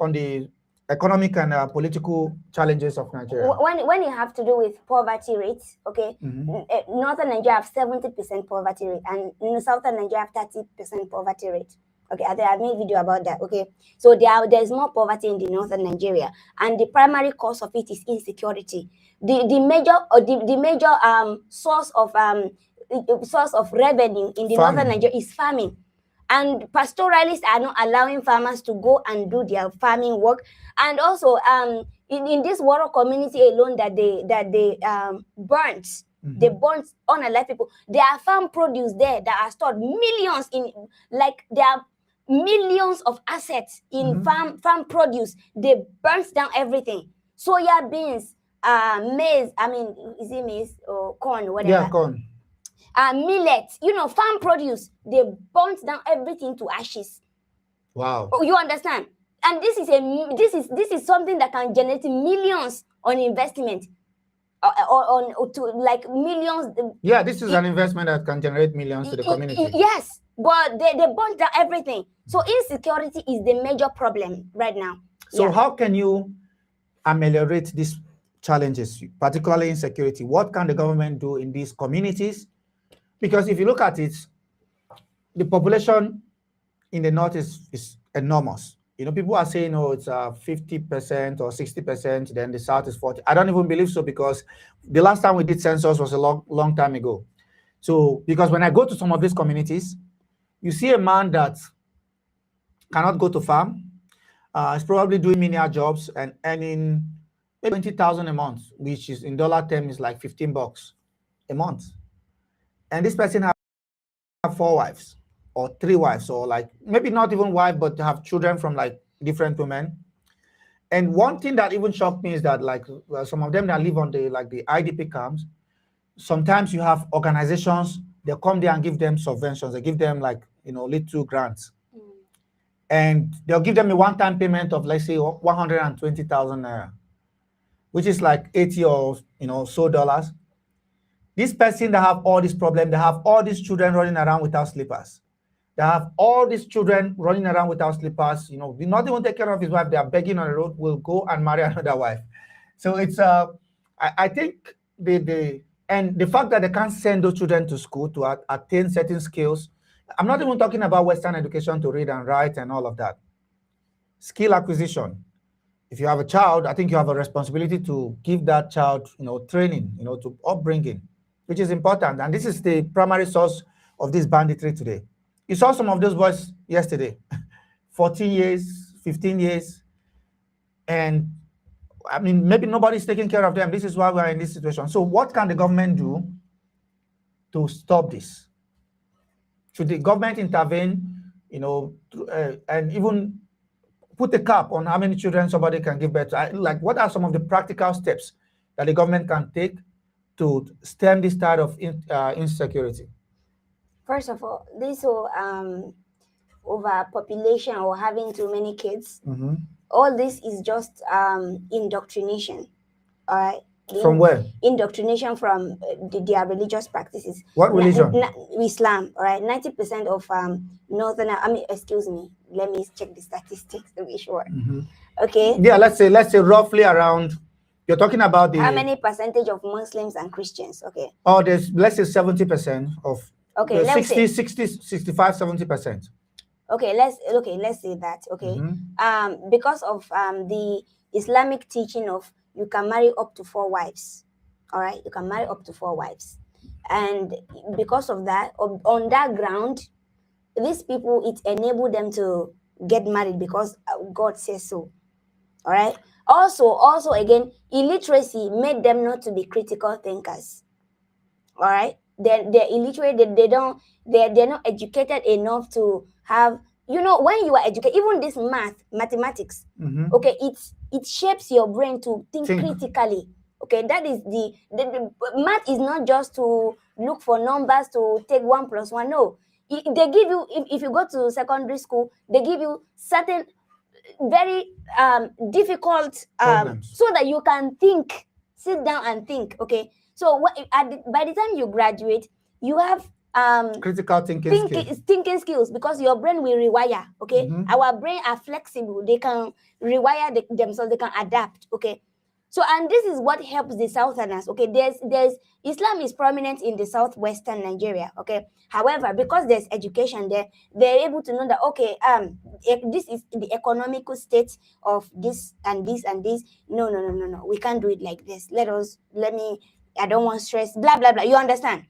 [SPEAKER 1] on the economic and political challenges of Nigeria?
[SPEAKER 2] When you have to do with poverty rates, okay, Northern Nigeria have 70% poverty rate, and in Southern Nigeria have 30% poverty rate. Okay, I made video about that. Okay, so there's more poverty in the northern Nigeria, and the primary cause of it is insecurity. The major source of revenue in the northern
[SPEAKER 1] Farming.
[SPEAKER 2] Nigeria is farming. And pastoralists are not allowing farmers to go and do their farming work. And also, in this rural community alone that they burnt, they burnt unalive people. There are farm produce there that are stored millions in, like there are millions of assets in farm produce. They burnt down everything. Soya beans, maize. I mean, is it maize or corn, whatever?
[SPEAKER 1] Yeah, corn.
[SPEAKER 2] Millet, farm produce, they burnt down everything to ashes.
[SPEAKER 1] Wow.
[SPEAKER 2] Oh, you understand? And this is something that can generate millions on investment, on to like millions.
[SPEAKER 1] Yeah, this is an investment that can generate millions to the community.
[SPEAKER 2] Yes, but they burnt down everything. So insecurity is the major problem right now.
[SPEAKER 1] So how can you ameliorate these challenges, particularly insecurity? What can the government do in these communities? Because if you look at it, the population in the north is enormous. People are saying, oh, it's 50% or 60%, then the south is 40%. I don't even believe so, because the last time we did census was a long time ago. So, because when I go to some of these communities, you see a man that cannot go to farm, is probably doing menial jobs and earning maybe 20,000 a month, which is in dollar terms is like $15 a month. And this person have 4 wives or 3 wives, or like maybe not even wife, but have children from like different women. And one thing that even shocked me is that like some of them that live on the IDP camps, sometimes you have organizations, they come there and give them subventions. They give them like little grants, and they'll give them a one-time payment of, let's say, 120,000 naira, which is like 80 or so dollars. This person that have all this problem, they have all these children running around without slippers. They have all these children running around without slippers. They not even take care of his wife. They are begging on the road, will go and marry another wife. So it's I think the fact that they can't send those children to school to attain certain skills. I'm not even talking about Western education to read and write and all of that. Skill acquisition. If you have a child, I think you have a responsibility to give that child, training, to upbringing, which is important. And this is the primary source of this banditry today. You saw some of those boys yesterday, 14 years, 15 years. And I mean, maybe nobody's taking care of them. This is why we're in this situation. So what can the government do to stop this? Should the government intervene, and even put a cap on how many children somebody can give birth to? Like, what are some of the practical steps that the government can take to stem this tide of insecurity?
[SPEAKER 2] First of all, this whole overpopulation or having too many kids, all this is just indoctrination. All right.
[SPEAKER 1] From where?
[SPEAKER 2] Indoctrination from their religious practices.
[SPEAKER 1] What religion?
[SPEAKER 2] Islam. All right. 90% of excuse me. Let me check the statistics to be sure. Okay.
[SPEAKER 1] Yeah, let's say roughly around. You're talking about
[SPEAKER 2] how many percentage of Muslims and Christians? Okay.
[SPEAKER 1] Oh, let's say 70% of.
[SPEAKER 2] Okay.
[SPEAKER 1] 60, 65, 70%.
[SPEAKER 2] Okay. Let's say that. Okay. Because of the Islamic teaching of you can marry up to 4 wives. All right, you can marry up to 4 wives, and because of that, on that ground, these people, it enabled them to get married because God says so. All right. Also, again, illiteracy made them not to be critical thinkers. All right, they're illiterate. They're not educated enough to have. When you are educated, even this mathematics, okay, it shapes your brain to think critically. Okay, that is the math is not just to look for numbers to take 1 + 1. No, they give you, if you go to secondary school, they give you certain very difficult so that you can think, sit down and think. Okay, so by the time you graduate, you have
[SPEAKER 1] critical
[SPEAKER 2] thinking skills, because your brain will rewire. Okay, our brain are flexible. They can rewire themselves. They can adapt. Okay, So, and this is what helps the Southerners. Okay, there's Islam is prominent in the southwestern Nigeria. Okay, however, because there's education there, they're able to know that okay, this is the economical state of this and this and this. No, no, no, no, no. We can't do it like this. Let me. I don't want stress. Blah blah blah. You understand?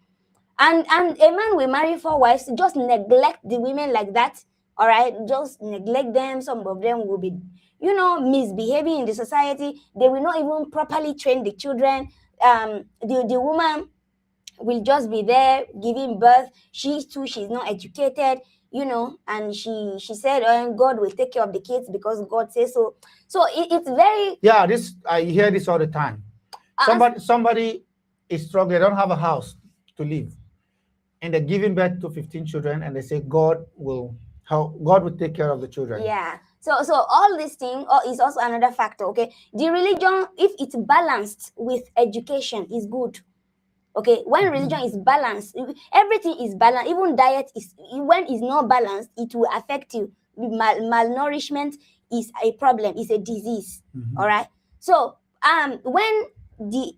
[SPEAKER 2] And a man will marry 4 wives, just neglect the women like that. All right, just neglect them. Some of them will be, misbehaving in the society. They will not even properly train the children. The woman will just be there giving birth. She too, she's not educated, and she said, oh, God will take care of the kids because God says so. So it's very,
[SPEAKER 1] yeah. This I hear this all the time. Somebody is struggling. They don't have a house to live, and they're giving birth to 15 children, and they say God will take care of the children.
[SPEAKER 2] Yeah. So all this thing is also another factor. Okay, the religion, if it's balanced with education, is good. Okay, when religion is balanced, everything is balanced. Even diet is, when it's not balanced, it will affect you. Malnourishment is a problem. It's a disease. All right. So when the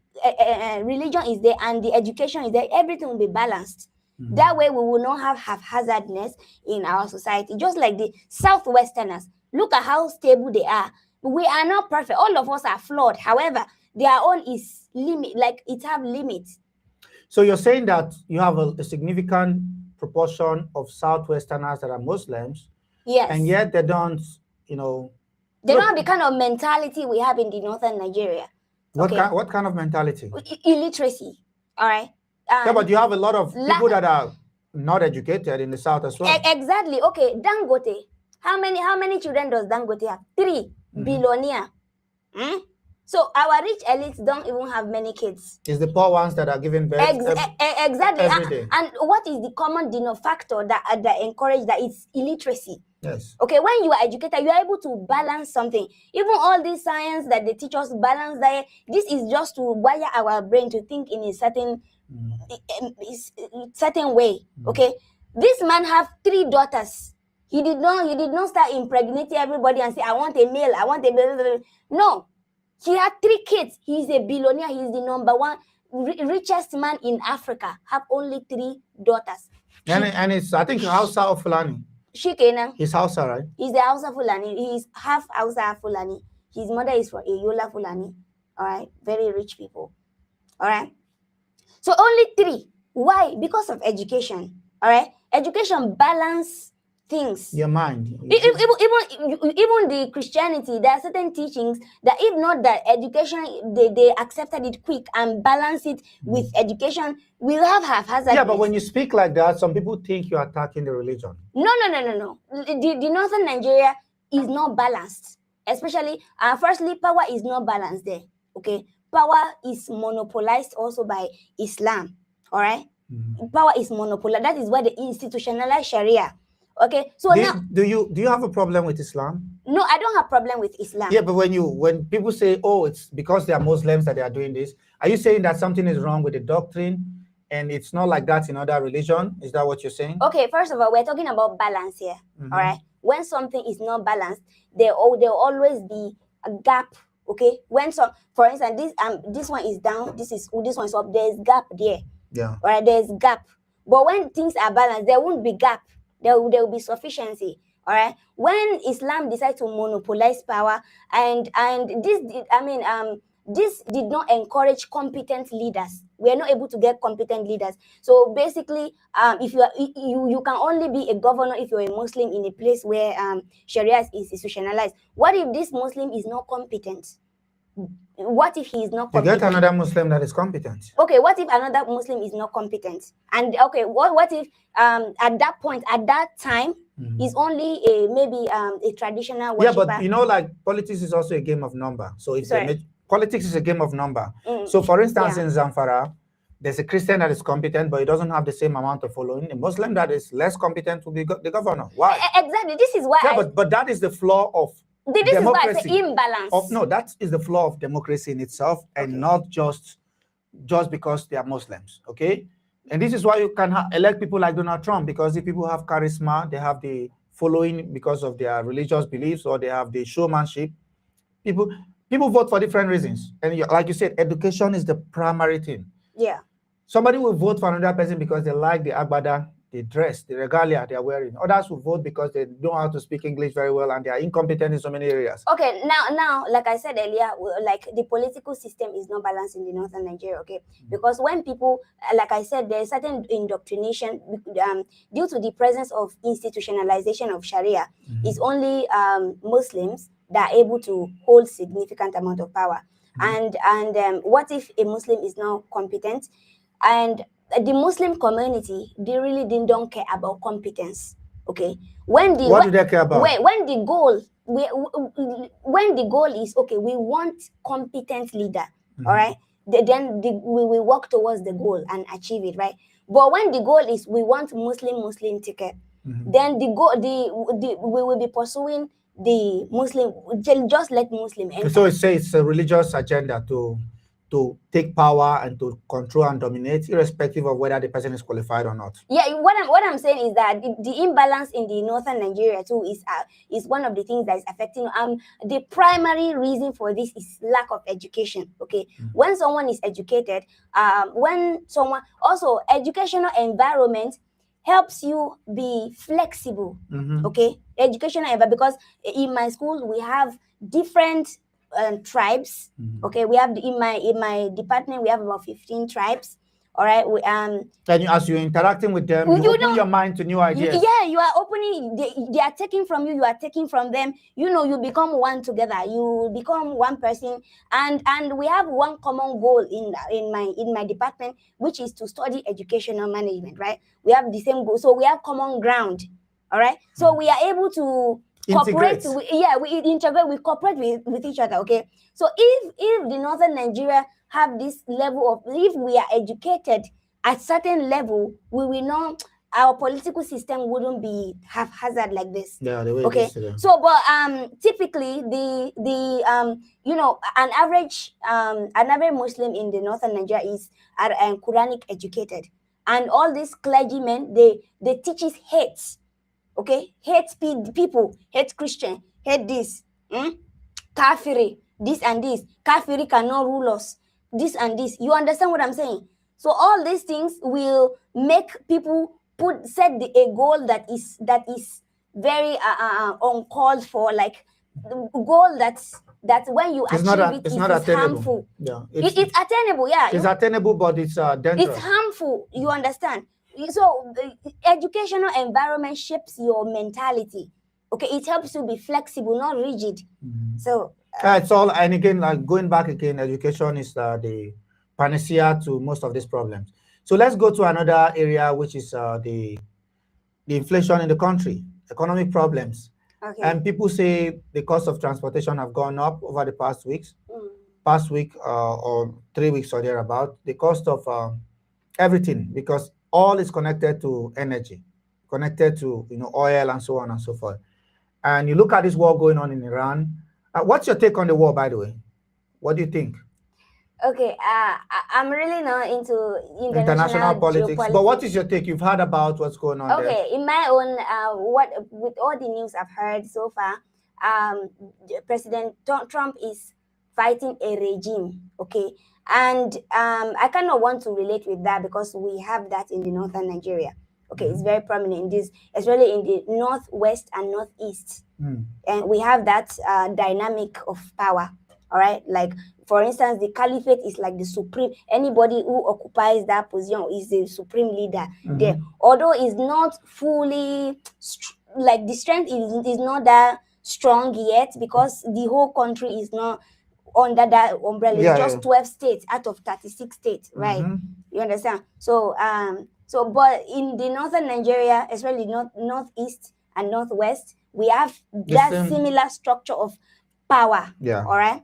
[SPEAKER 2] religion is there and the education is there, everything will be balanced. That way, we will not have haphazardness in our society. Just like the Southwesterners, look at how stable they are. We are not perfect. All of us are flawed. However, their own is limit. Like it have limits.
[SPEAKER 1] So you're saying that you have a significant proportion of Southwesterners that are Muslims,
[SPEAKER 2] yes,
[SPEAKER 1] and yet they don't,
[SPEAKER 2] they don't have the kind of mentality we have in the northern Nigeria.
[SPEAKER 1] What kind of mentality?
[SPEAKER 2] Illiteracy. All right.
[SPEAKER 1] Yeah, but you have a lot of people that are not educated in the south as well.
[SPEAKER 2] Exactly. Okay, Dangote. How many children does Dangote have? 3 billionaire. So our rich elites don't even have many kids.
[SPEAKER 1] It's the poor ones that are giving birth.
[SPEAKER 2] Exactly.
[SPEAKER 1] Every day.
[SPEAKER 2] And what is the common factor that encourage that? It's illiteracy.
[SPEAKER 1] Yes.
[SPEAKER 2] Okay, when you are educated, you are able to balance something. Even all this science that they teach us, balance diet, this is just to wire our brain to think in a certain way. Okay, this man have 3 daughters. He did not start impregnating everybody and say, I want a male, I want a male. No, he had 3 kids. He's a billionaire. He's the number 1 richest man in Africa. Have only 3 daughters.
[SPEAKER 1] And it's, I think, Hausa or Fulani.
[SPEAKER 2] Shikena.
[SPEAKER 1] He's Hausa, right?
[SPEAKER 2] He's the Hausa Fulani. He's half Hausa Fulani. His mother is from Yola Fulani. All right, very rich people. All right. So only 3. Why? Because of education. All right. Education balance things.
[SPEAKER 1] Your mind.
[SPEAKER 2] Even the Christianity, there are certain teachings that if not that education, they accepted it quick and balance it with education, we'll have haphazard.
[SPEAKER 1] Yeah, but when you speak like that, some people think you're attacking the religion.
[SPEAKER 2] No. The northern Nigeria is not balanced. Especially, firstly, power is not balanced there. Okay. Power is monopolized also by Islam. All right. Power is monopolized. That is why they institutionalize Sharia. Okay. So
[SPEAKER 1] do you have a problem with Islam?
[SPEAKER 2] No, I don't have problem with Islam.
[SPEAKER 1] Yeah, but when people say, oh, it's because they are Muslims that they are doing this, are you saying that something is wrong with the doctrine and it's not like that in other religion? Is that what you're saying?
[SPEAKER 2] Okay, first of all, we're talking about balance here. All right. When something is not balanced, there'll always be a gap. Okay, for instance, this one is down, this one is up. There's gap there.
[SPEAKER 1] Yeah.
[SPEAKER 2] All right, there's gap. But when things are balanced, there won't be gap. There will be sufficiency. All right. When Islam decides to monopolize power, and this did not encourage competent leaders. We are not able to get competent leaders. So basically, if you can only be a governor if you're a Muslim in a place where Sharia is institutionalized. What if this Muslim is not competent? What if he is not competent?
[SPEAKER 1] You get another Muslim that is competent.
[SPEAKER 2] Okay, what if another Muslim is not competent? And okay, what if at that point, at that time, is only a traditional worshiper?
[SPEAKER 1] Yeah, but like politics is also a game of number. So if politics is a game of number. So for instance, in Zamfara, there's a Christian that is competent, but he doesn't have the same amount of following. A Muslim that is less competent will be the governor. Why?
[SPEAKER 2] Exactly. This is why.
[SPEAKER 1] Yeah, but that is the flaw of
[SPEAKER 2] this
[SPEAKER 1] democracy.
[SPEAKER 2] Is why it's an imbalance.
[SPEAKER 1] No, that is the flaw of democracy in itself, and not just because they are Muslims. Okay, and this is why you can elect people like Donald Trump, because the people have charisma, they have the following because of their religious beliefs, or they have the showmanship. People People vote for different reasons. And like you said, education is the primary thing.
[SPEAKER 2] Yeah.
[SPEAKER 1] Somebody will vote for another person because they like the agbada, the dress, the regalia they are wearing. Others will vote because they know how to speak English very well and they are incompetent in so many areas.
[SPEAKER 2] Okay, now, like I said earlier, like the political system is not balanced in the northern Nigeria. Okay, because when people, like I said, there is certain indoctrination due to the presence of institutionalization of Sharia. It's only Muslims that are able to hold significant amount of power. And what if a Muslim is now competent, and the Muslim community, they really don't care about competence. Okay,
[SPEAKER 1] What do they care about?
[SPEAKER 2] when the goal when the goal is, okay, we want competent leader, all right, then we will work towards the goal and achieve it, right? But when the goal is we want Muslim ticket, then the we will be pursuing the Muslim, just let Muslim enter.
[SPEAKER 1] So it says it's a religious agenda to take power and to control and dominate, irrespective of whether the person is qualified or not.
[SPEAKER 2] Yeah, what I'm saying is that the imbalance in the northern Nigeria too is one of the things that is affecting. The primary reason for this is lack of education. Okay, when someone is educated, when someone also educational environment helps you be flexible. Okay, educational environment, because in my school we have different tribes. Okay, we have in my department we have about 15 tribes. All right,
[SPEAKER 1] and as you're interacting with them, you open your mind to new ideas.
[SPEAKER 2] Yeah, you are opening. They are taking from you. You are taking from them. You become one together. You become one person, and we have one common goal in my department, which is to study educational management. Right? We have the same goal, so we have common ground. All right, so we are able to cooperate. We integrate. We cooperate with each other. Okay, so if the northern Nigeria have this level of, if we are educated at certain level, we will know our political system wouldn't be haphazard like this.
[SPEAKER 1] Yeah, the way
[SPEAKER 2] okay.
[SPEAKER 1] It is,
[SPEAKER 2] so but typically the an average Muslim in the northern Nigeria is Quranic educated, and all these clergymen, they teaches hate. Okay, hate people, hate Christian, hate this, kafiri, this and this, kafiri cannot rule us, this and this. You understand what I'm saying? So all these things will make people set a goal that is very uncalled for, like the goal that when you achieve it is harmful.
[SPEAKER 1] Yeah,
[SPEAKER 2] it's attainable. Yeah,
[SPEAKER 1] it's attainable, but it's dangerous.
[SPEAKER 2] It's harmful. You understand? So the educational environment shapes your mentality. Okay, it helps you be flexible, not rigid. So
[SPEAKER 1] it's all, and again, like going back again, education is the panacea to most of these problems. So let's go to another area, which is the inflation in the country, economic problems.
[SPEAKER 2] Okay.
[SPEAKER 1] And people say the cost of transportation have gone up over the past weeks, past week or 3 weeks or thereabout. The cost of everything, because all is connected to energy, connected to oil and so on and so forth. And you look at this war going on in Iran. What's your take on the war, by the way? What do you think?
[SPEAKER 2] Okay, I'm really not into
[SPEAKER 1] international politics. But what is your take? You've heard about what's going on there.
[SPEAKER 2] Okay, in my own, with all the news I've heard so far, President Trump is fighting a regime. Okay, and I kind of want to relate with that because we have that in the northern Nigeria. Okay, it's very prominent in this, especially in the northwest and northeast, and we have that dynamic of power. All right, like for instance, the caliphate is like the supreme. Anybody who occupies that position is the supreme leader there. Although it's not fully like the strength is not that strong yet, because the whole country is not under that umbrella. It's just 12 states out of 36 states, right? You understand? So but in the northern Nigeria, especially northeast and northwest, we have that similar structure of power.
[SPEAKER 1] Yeah.
[SPEAKER 2] All right.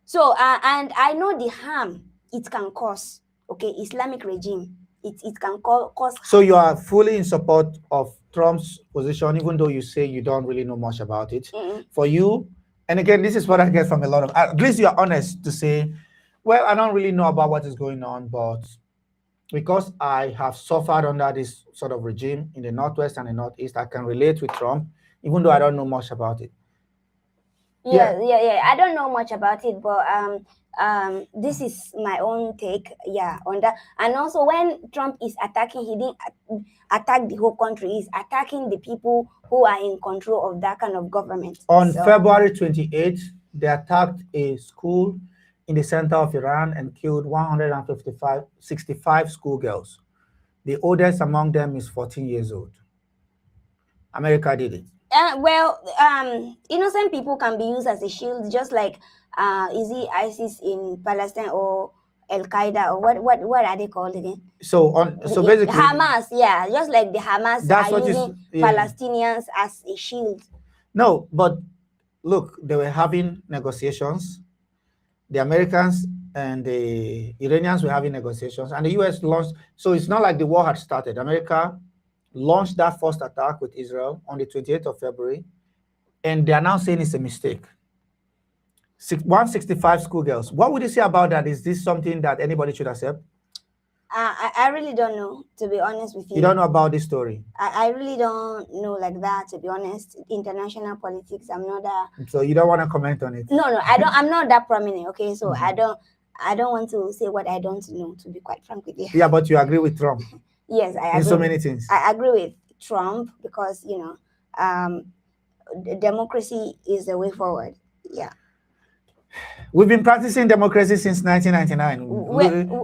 [SPEAKER 2] So and I know the harm it can cause. Okay, Islamic regime, it can cause.
[SPEAKER 1] So you are fully in support of Trump's position, even though you say you don't really know much about it. For you, and again, this is what I get from a lot of, at least you are honest to say, well, I don't really know about what is going on, but because I have suffered under this sort of regime in the northwest and the northeast, I can relate with Trump, even though I don't know much about it.
[SPEAKER 2] Yeah. I don't know much about it, but this is my own take, yeah, on that. And also, when Trump is attacking, he didn't attack the whole country. He's attacking the people who are in control of that kind of government.
[SPEAKER 1] On
[SPEAKER 2] So,
[SPEAKER 1] February 28th, they attacked a school in the center of Iran and killed 65 schoolgirls. The oldest among them is 14 years old. America did it.
[SPEAKER 2] well, innocent people can be used as a shield, just like is it ISIS in Palestine or Al Qaeda, or what are they called again?
[SPEAKER 1] So basically,
[SPEAKER 2] Hamas, yeah, just like the Hamas
[SPEAKER 1] that's
[SPEAKER 2] are
[SPEAKER 1] what
[SPEAKER 2] using
[SPEAKER 1] yeah.
[SPEAKER 2] Palestinians as a shield.
[SPEAKER 1] No, but look, they were having negotiations. The Americans and the Iranians were having negotiations, and the US launched. So it's not like the war had started. America launched that first attack with Israel on the 28th of February, and they are now saying it's a mistake. 165 schoolgirls. What would you say about that? Is this something that anybody should accept?
[SPEAKER 2] I really don't know, to be honest with you.
[SPEAKER 1] You don't know about this story?
[SPEAKER 2] I really don't know like that, to be honest. International politics, I'm not that.
[SPEAKER 1] So you don't want to comment on it?
[SPEAKER 2] No, I'm not that prominent, okay? So I don't want to say what I don't know, to be quite frank with you.
[SPEAKER 1] Yeah, but you agree with Trump?
[SPEAKER 2] Yes, I agree.
[SPEAKER 1] In so many things.
[SPEAKER 2] I agree with Trump because, democracy is the way forward. Yeah.
[SPEAKER 1] We've been practicing democracy since 1999.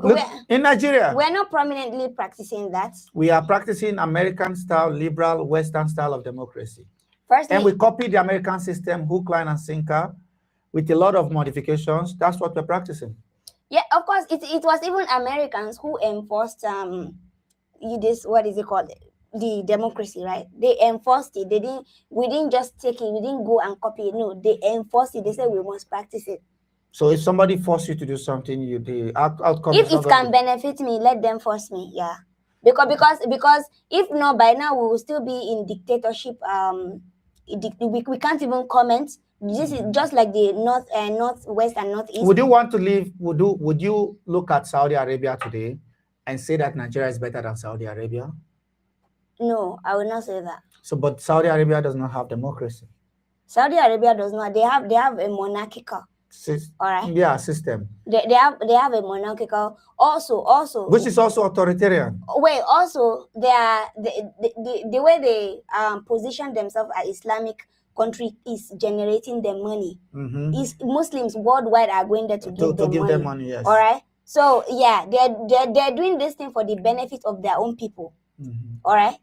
[SPEAKER 1] Look, in Nigeria,
[SPEAKER 2] we're not prominently practicing that.
[SPEAKER 1] We are practicing American style, liberal, Western style of democracy.
[SPEAKER 2] Firstly,
[SPEAKER 1] and we copied the American system, hook, line, and sinker, with a lot of modifications. That's what we're practicing.
[SPEAKER 2] Yeah, of course. It was even Americans who enforced what is it called? The democracy, right? They enforced it. We didn't just take it, we didn't go and copy it. No, they enforced it. They said we must practice it.
[SPEAKER 1] So if somebody forced you to do something, the outcome
[SPEAKER 2] if it can benefit me, let them force me. Yeah. Because if not, by now we will still be in dictatorship. We can't even comment. This is just like the northwest and northeast.
[SPEAKER 1] Would you want to leave? Would you look at Saudi Arabia today and say that Nigeria is better than Saudi Arabia?
[SPEAKER 2] No, I will not say that.
[SPEAKER 1] So, but Saudi Arabia does not have democracy.
[SPEAKER 2] Saudi Arabia does not. They have a monarchical. All right.
[SPEAKER 1] Yeah, system.
[SPEAKER 2] They have a monarchical also.
[SPEAKER 1] Which is also authoritarian.
[SPEAKER 2] Wait, also they are the way they position themselves as Islamic country is generating their money. Is Muslims worldwide are going there to give them money.
[SPEAKER 1] Yes.
[SPEAKER 2] All right. So yeah, they're doing this thing for the benefit of their own people. All right.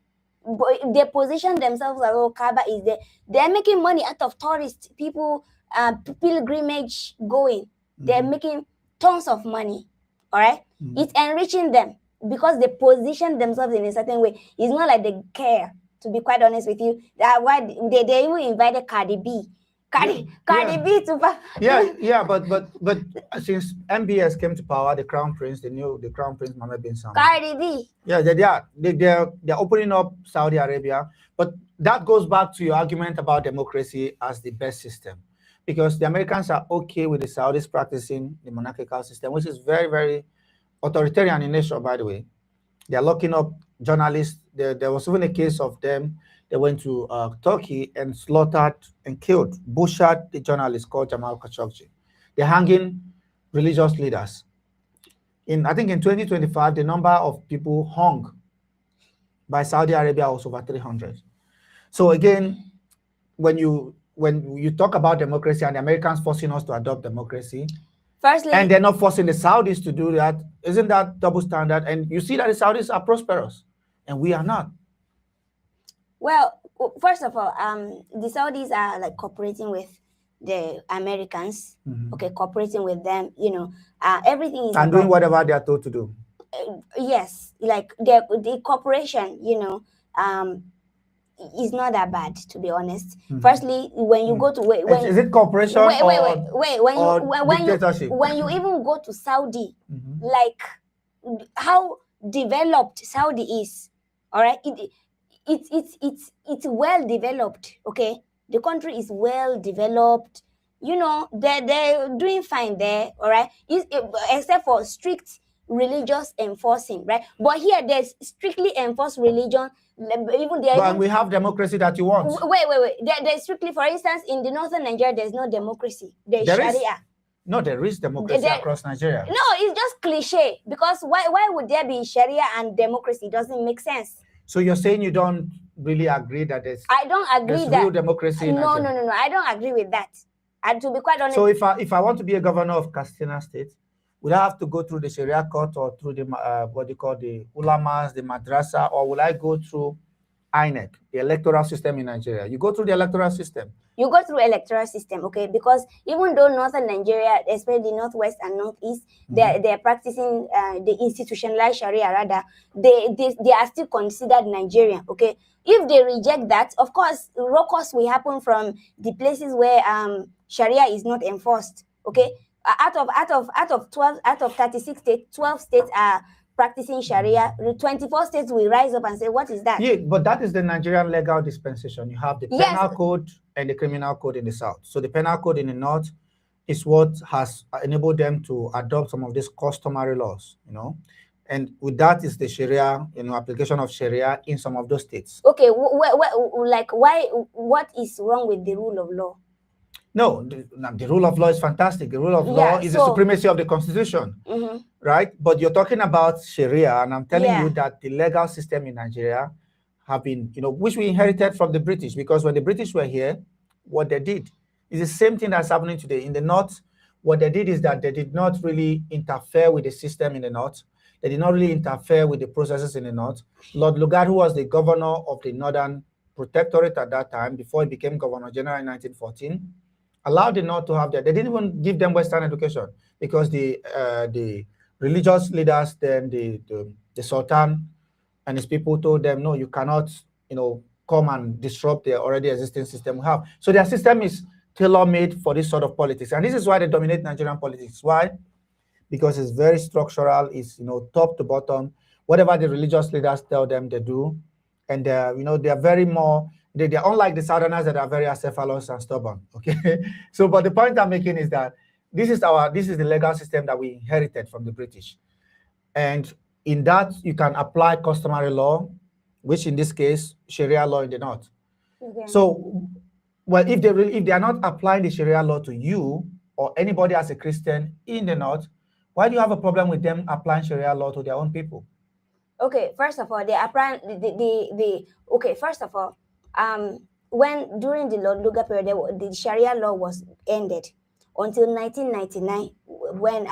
[SPEAKER 2] But they position themselves as Kaaba is there. They're making money out of tourists, people, pilgrimage going. They're making tons of money. All right. It's enriching them because they position themselves in a certain way. It's not like they care. To be quite honest with you, that why they even invited Cardi B. Cardi B to
[SPEAKER 1] but since MBS came to power, the Crown Prince, the Crown Prince Mohammed bin Salman.
[SPEAKER 2] Cardi B.
[SPEAKER 1] Yeah, they're opening up Saudi Arabia, but that goes back to your argument about democracy as the best system, because the Americans are okay with the Saudis practicing the monarchical system, which is very, very authoritarian in nature, by the way. They're locking up journalists. There was even a case of them. They went to Turkey and slaughtered and butchered the journalist called Jamal Khashoggi. They're hanging religious leaders. I think in 2025, the number of people hung by Saudi Arabia was over 300. So again, when you talk about democracy and the Americans forcing us to adopt democracy,
[SPEAKER 2] firstly,
[SPEAKER 1] and they're not forcing the Saudis to do that, isn't that double standard? And you see that the Saudis are prosperous and we are not.
[SPEAKER 2] Well, first of all, the Saudis are like cooperating with the Americans. Okay, cooperating with them. Everything is
[SPEAKER 1] and doing whatever they are told to do.
[SPEAKER 2] Yes, like the cooperation. Is not that bad, to be honest. Firstly, when you go to
[SPEAKER 1] is it cooperation
[SPEAKER 2] when you even go to Saudi, like how developed Saudi is, all right, it's well developed. Okay, the country is well developed. They're doing fine there, all right, except for strict religious enforcing, right? But here there's strictly enforced religion. Even there,
[SPEAKER 1] and we have democracy that you want.
[SPEAKER 2] Wait. There's strictly, for instance, in the northern Nigeria, there's no democracy. There's Sharia.
[SPEAKER 1] No, there is democracy across Nigeria.
[SPEAKER 2] No, it's just cliche, because why would there be Sharia and democracy? It doesn't make sense.
[SPEAKER 1] So you're saying you don't really agree that
[SPEAKER 2] I don't agree that
[SPEAKER 1] real democracy in Nigeria?
[SPEAKER 2] No. I don't agree with that. And to be quite honest.
[SPEAKER 1] So if I want to be a governor of Katsina State, would I have to go through the Sharia court or through the what they call the ulamas, the madrasa, or will I go through INEC, the electoral system in Nigeria? You go through the electoral system.
[SPEAKER 2] You go through electoral system, okay? Because even though northern Nigeria, especially northwest and northeast, they're practicing the institutionalized Sharia, rather, they are still considered Nigerian, okay? If they reject that, of course, ruckus will happen from the places where Sharia is not enforced, okay? Out of 36 states, 12 states are practicing Sharia. 24 states will rise up and say, what is that?
[SPEAKER 1] Yeah, but that is the Nigerian legal dispensation. You have the penal code and the criminal code in the south. So the penal code in the north is what has enabled them to adopt some of these customary laws, and with that is the Sharia, application of Sharia in some of those states.
[SPEAKER 2] Okay, why? What is wrong with the rule of law?
[SPEAKER 1] No, the rule of law is fantastic. The rule of law is the supremacy of the Constitution, right? But you're talking about Sharia, and I'm telling you that the legal system in Nigeria have been, which we inherited from the British, because when the British were here, what they did is the same thing that's happening today. In the North, what they did is that they did not really interfere with the system in the North. They did not really interfere with the processes in the North. Lord Lugard, who was the governor of the Northern Protectorate at that time, before he became Governor General in 1914, allowed the North to have that. They didn't even give them Western education, because the religious leaders, then the Sultan and his people told them, no, you cannot, come and disrupt the already existing system we have. So their system is tailor-made for this sort of politics. And this is why they dominate Nigerian politics. Why? Because it's very structural, it's, top to bottom. Whatever the religious leaders tell them, they do. And, they're very more, they're unlike the Southerners that are very acephalous and stubborn, okay? So, but the point I'm making is that this is the legal system that we inherited from the British. And in that, you can apply customary law, which in this case, Sharia law in the North. Okay. So, well, if they are not applying the Sharia law to you or anybody as a Christian in the North, why do you have a problem with them applying Sharia law to their own people?
[SPEAKER 2] Okay, first of all, they apply first of all, when during the Lord Lugard period, the Sharia law was ended until 1999, when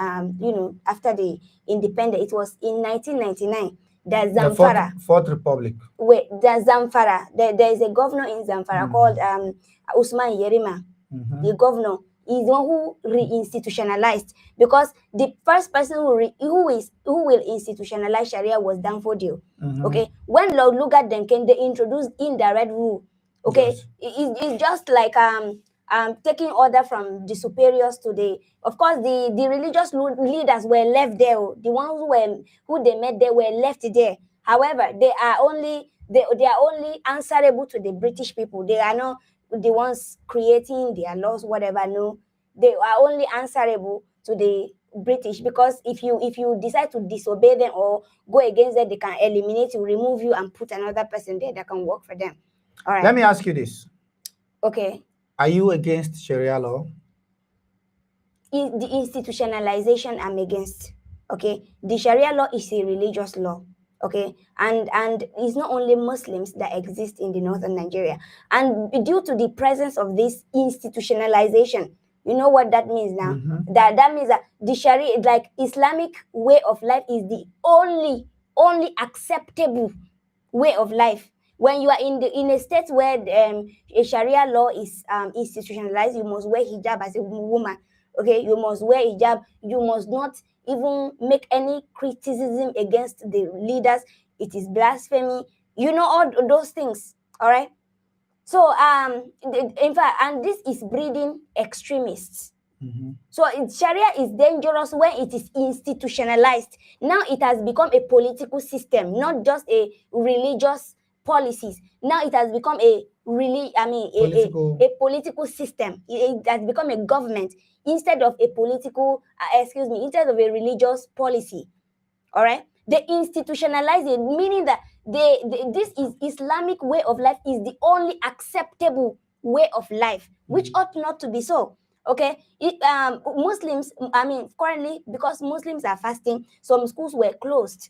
[SPEAKER 2] after the independence. It was in 1999 that Zamfara,
[SPEAKER 1] the Fourth Republic.
[SPEAKER 2] Wait, the Zamfara. There is a governor in Zamfara called Usman Yerima. The governor is the one who reinstitutionalized, because the first person who will institutionalize Sharia was Danfodio. Okay, when Lord Lugard then came, they introduced indirect rule. Okay, yes. It's just like taking order from the superiors to the. Of course, the religious leaders were left there. The ones who they met there were left there. However, they are only answerable to the British people. They are not the ones creating their laws, whatever. No, they are only answerable to the British, because if you decide to disobey them or go against them, they can eliminate you, remove you, and put another person there that can work for them. All right.
[SPEAKER 1] Let me ask you this.
[SPEAKER 2] Okay.
[SPEAKER 1] Are you against Sharia law?
[SPEAKER 2] The institutionalization I'm against. Okay. The Sharia law is a religious law. Okay, and it's not only Muslims that exist in the northern Nigeria, and due to the presence of this institutionalization, you know what that means now? That means that the Sharia, like Islamic way of life, is the only acceptable way of life. When you are in a state where a Sharia law is institutionalized, you must wear hijab as a woman. Okay, you must wear hijab. You must not even make any criticism against the leaders. It is blasphemy. You know, all those things. All right. So in fact, and this is breeding extremists. So Sharia is dangerous when it is institutionalized. Now it has become a political system, not just a religious policies. Now it has become a political system. It has become a government instead of a political, instead of a religious policy. All right, they institutionalize it, meaning that this is Islamic way of life is the only acceptable way of life, which ought not to be so. Okay, Muslims, I mean, currently, because Muslims are fasting, some schools were closed.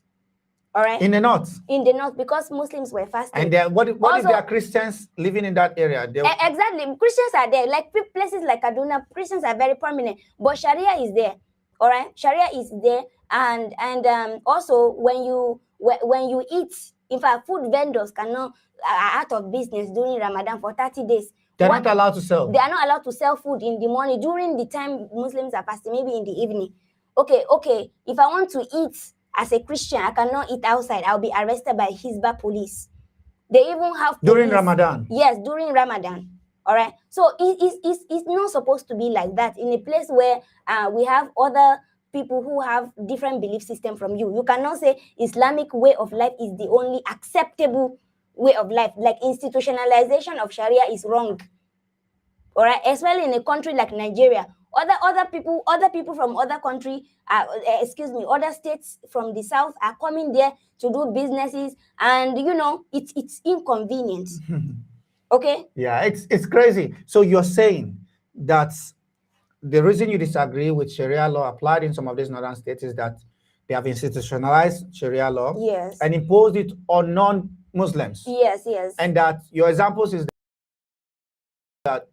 [SPEAKER 2] All right.
[SPEAKER 1] In the north.
[SPEAKER 2] In the north, because Muslims were fasting.
[SPEAKER 1] And then what if there are Christians living in that area?
[SPEAKER 2] Exactly. Christians are there. Like places like Kaduna, Christians are very prominent. But Sharia is there. All right. Sharia is there. And also when you eat, in fact, food vendors cannot are out of business during Ramadan for 30 days.
[SPEAKER 1] They're not allowed to sell.
[SPEAKER 2] They are not allowed to sell food in the morning during the time Muslims are fasting, maybe in the evening. Okay. If I want to eat as a Christian, I cannot eat outside. I'll be arrested by Hizbah police. They even have police.
[SPEAKER 1] During Ramadan.
[SPEAKER 2] Yes, during Ramadan. All right. So it's not supposed to be like that in a place where we have other people who have different belief system from you. You cannot say Islamic way of life is the only acceptable way of life. Like institutionalization of Sharia is wrong. All right, especially in a country like Nigeria. Other people from other country, other states from the south are coming there to do businesses, and it's inconvenient. Okay.
[SPEAKER 1] Yeah, it's crazy. So you're saying that the reason you disagree with Sharia law applied in some of these northern states is that they have institutionalized Sharia law,
[SPEAKER 2] yes,
[SPEAKER 1] and imposed it on non-Muslims.
[SPEAKER 2] Yes.
[SPEAKER 1] And that your examples is that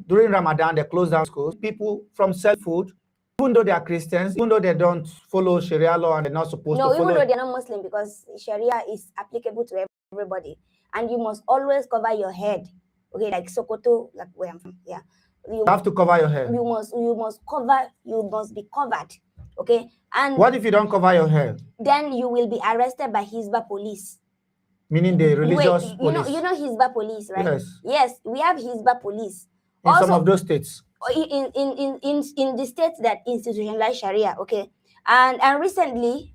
[SPEAKER 1] during Ramadan, they close down schools. People from sell food, even though they are Christians, even though they don't follow Sharia law and they're not supposed to follow.
[SPEAKER 2] No, even though they're not Muslim, because Sharia is applicable to everybody. And you must always cover your head. Okay, like Sokoto, like where I'm from. Yeah.
[SPEAKER 1] You have to cover your head.
[SPEAKER 2] You must be covered. Okay. And
[SPEAKER 1] what if you don't cover your head?
[SPEAKER 2] Then you will be arrested by Hizbah police.
[SPEAKER 1] Meaning the religious police.
[SPEAKER 2] You know Hizbah police, right?
[SPEAKER 1] Yes.
[SPEAKER 2] Yes, we have Hizbah police.
[SPEAKER 1] In also, some of those states.
[SPEAKER 2] In the states that institutionalize Sharia, okay. And recently,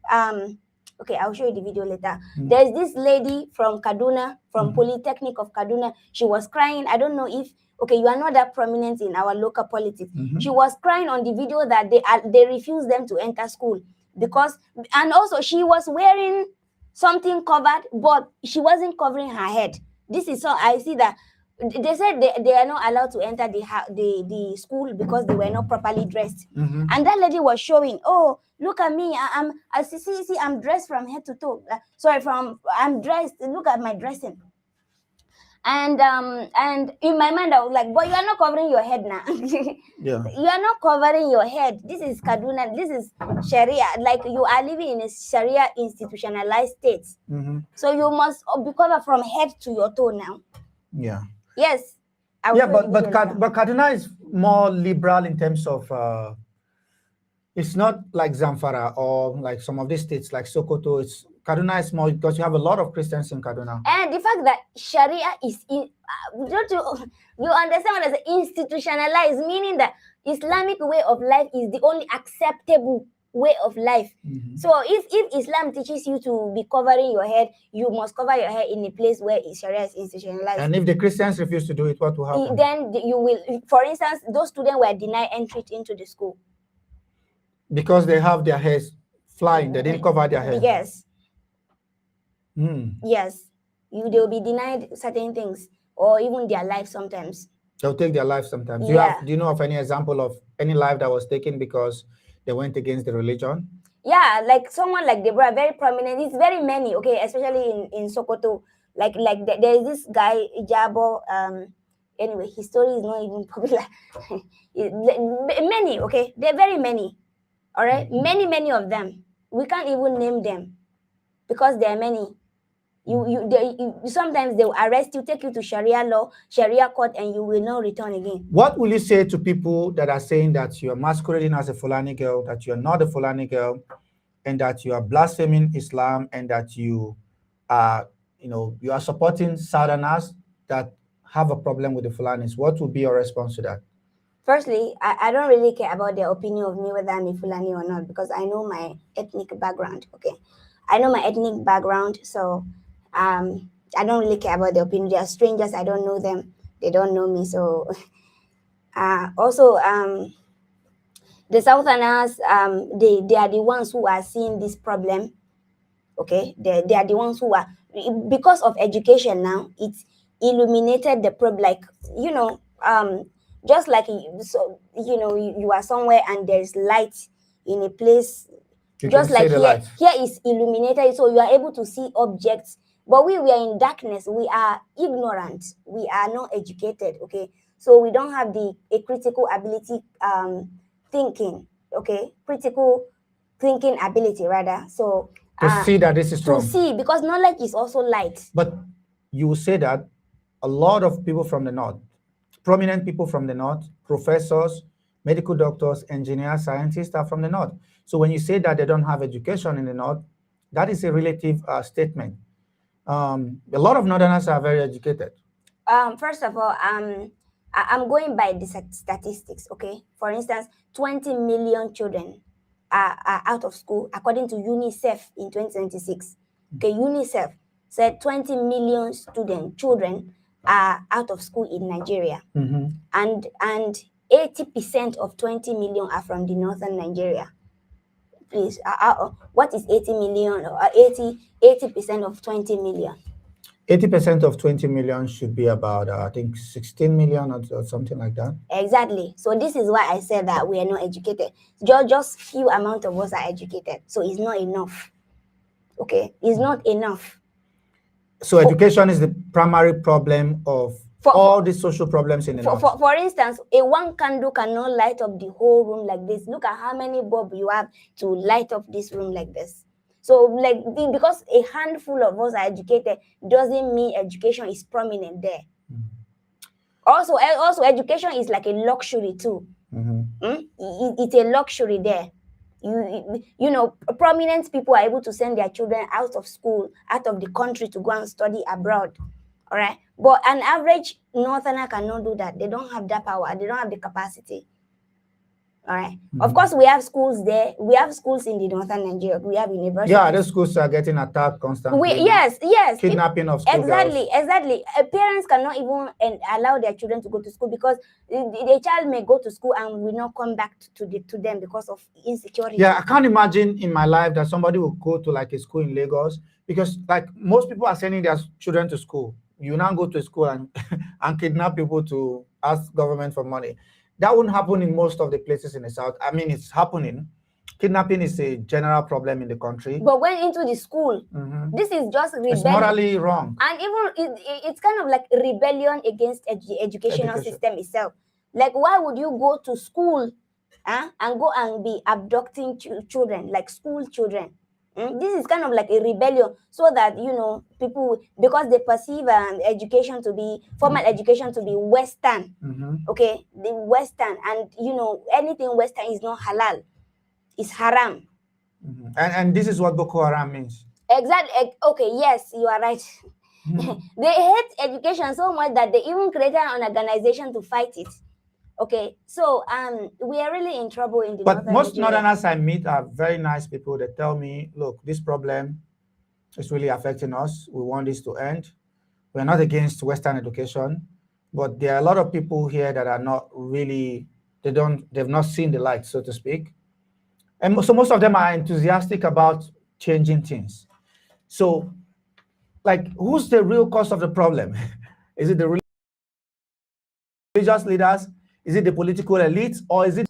[SPEAKER 2] okay, I'll show you the video later. There's this lady from Kaduna, from Polytechnic of Kaduna. She was crying. I don't know if, okay, you are not that prominent in our local politics. She was crying on the video that they refused them to enter school because, and also she was wearing something covered, but she wasn't covering her head. This is so I see that they said they are not allowed to enter the school because they were not properly dressed. And that lady was showing, oh, look at me, I'm dressed from head to toe. I'm dressed. Look at my dressing. And in my mind I was like, but you are not covering your head now.
[SPEAKER 1] Yeah.
[SPEAKER 2] You are not covering your head. This is Kaduna. This is Sharia. Like, you are living in a Sharia institutionalized state. So you must be covered from head to your toe now.
[SPEAKER 1] Yeah.
[SPEAKER 2] Yes.
[SPEAKER 1] But Kaduna is more liberal in terms of it's not like Zamfara or like some of these states like Sokoto. Kaduna is more because you have a lot of Christians in Kaduna.
[SPEAKER 2] And the fact that Sharia is you understand what is institutionalized, meaning that Islamic way of life is the only acceptable way of life. So if Islam teaches you to be covering your head, you must cover your head in a place where Sharia is institutionalized.
[SPEAKER 1] And if the Christians refuse to do it, what will happen?
[SPEAKER 2] Then you will, for instance, those students were denied entry into the school.
[SPEAKER 1] Because they have their hairs flying, they didn't cover their hair.
[SPEAKER 2] Yes. Yes. They'll be denied certain things, or even their life sometimes.
[SPEAKER 1] They'll take their life sometimes.
[SPEAKER 2] Yeah.
[SPEAKER 1] Do you know of any example of any life that was taken because they went against the religion?
[SPEAKER 2] Yeah, like someone like Deborah, very prominent. It's very many, okay, especially in Sokoto. Like there is this guy, Ijabo. Anyway, his story is not even popular. Many, okay, they're very many. All right, many of them. We can't even name them because there are many. Sometimes they will arrest you, take you to Sharia law, Sharia court, and you will not return again.
[SPEAKER 1] What will you say to people that are saying that you are masquerading as a Fulani girl, that you are not a Fulani girl, and that you are blaspheming Islam, and that you are, you are supporting Southerners that have a problem with the Fulanis? What would be your response to that?
[SPEAKER 2] Firstly, I don't really care about their opinion of me, whether I'm a Fulani or not, because I know my ethnic background, okay? I know my ethnic background, so I don't really care about their opinion. They are strangers. I don't know them. They don't know me. So also, The Southerners, they are the ones who are seeing this problem. Okay, they are the ones who are, because of education now, it's illuminated the problem. Like, you know, just like so, you know, you are somewhere and there's light in a place,
[SPEAKER 1] You can
[SPEAKER 2] just
[SPEAKER 1] see
[SPEAKER 2] like
[SPEAKER 1] the
[SPEAKER 2] here,
[SPEAKER 1] light.
[SPEAKER 2] here is illuminated, so you are able to see objects. But we are in darkness. We are ignorant. We are not educated. Okay, so we don't have the a critical ability, thinking. Okay, critical thinking ability rather. So
[SPEAKER 1] To see that this is
[SPEAKER 2] to
[SPEAKER 1] wrong.
[SPEAKER 2] see, because knowledge is also light.
[SPEAKER 1] But you will say that a lot of people from the north, prominent people from the north, professors, medical doctors, engineers, scientists are from the north. So when you say that they don't have education in the north, that is a relative statement. A lot of northerners are very educated.
[SPEAKER 2] First of all, I'm going by the statistics. Okay, for instance, 20 million children are out of school according to UNICEF in 2026. Okay, UNICEF said 20 million children are out of school in Nigeria, and 80% of 20 million are from the northern Nigeria. Please, what is 80 million? 80% of 20 million.
[SPEAKER 1] 80% of 20 million should be about, I think, 16 million or something like that.
[SPEAKER 2] Exactly. So this is why I said that we are not educated. Just few amount of us are educated. So it's not enough. Okay, it's not enough.
[SPEAKER 1] So education is the primary problem of all the social problems in the north.
[SPEAKER 2] For instance, a one candle cannot light up the whole room like this. Look at how many bulbs you have to light up this room like this. So, like, because a handful of us are educated doesn't mean education is prominent there. Also, education is like a luxury too. It's a luxury there. You know, prominent people are able to send their children out of school, out of the country to go and study abroad. All right, but an average northerner cannot do that. They don't have that power. They don't have the capacity. All right. Of course, we have schools there. We have schools in the northern Nigeria. We have universities.
[SPEAKER 1] Yeah, the schools are getting attacked constantly.
[SPEAKER 2] Yes.
[SPEAKER 1] Kidnapping of school girls.
[SPEAKER 2] Exactly. Parents cannot even allow their children to go to school because the child may go to school and will not come back to them because of insecurity.
[SPEAKER 1] Yeah, I can't imagine in my life that somebody will go to like a school in Lagos, because like most people are sending their children to school. You now go to school and and kidnap people to ask government for money. That wouldn't happen in most of the places in the south. I mean, it's happening. Kidnapping is a general problem in the country.
[SPEAKER 2] But when into the school, this is just rebellion.
[SPEAKER 1] It's morally wrong.
[SPEAKER 2] And even it's kind of like rebellion against the educational system itself. Like, why would you go to school and go and be abducting children, like school children? This is kind of like a rebellion, so that, you know, people, because they perceive education to be formal education to be Western. Okay, the Western, and you know, anything Western is not halal, it's haram.
[SPEAKER 1] And this is what Boko Haram means.
[SPEAKER 2] Exactly. Okay, yes, you are right. They hate education so much that they even created an organization to fight it. Okay, so we are really in trouble in the
[SPEAKER 1] But most
[SPEAKER 2] Nigeria.
[SPEAKER 1] northerners I meet are very nice people. They tell me, look, this problem is really affecting us. We want this to end. We're not against Western education, but there are a lot of people here that are not really, they've not seen the light, so to speak. And so most of them are enthusiastic about changing things. So, like, who's the real cause of the problem? Is it the religious leaders? Is it the political elite? Or is it...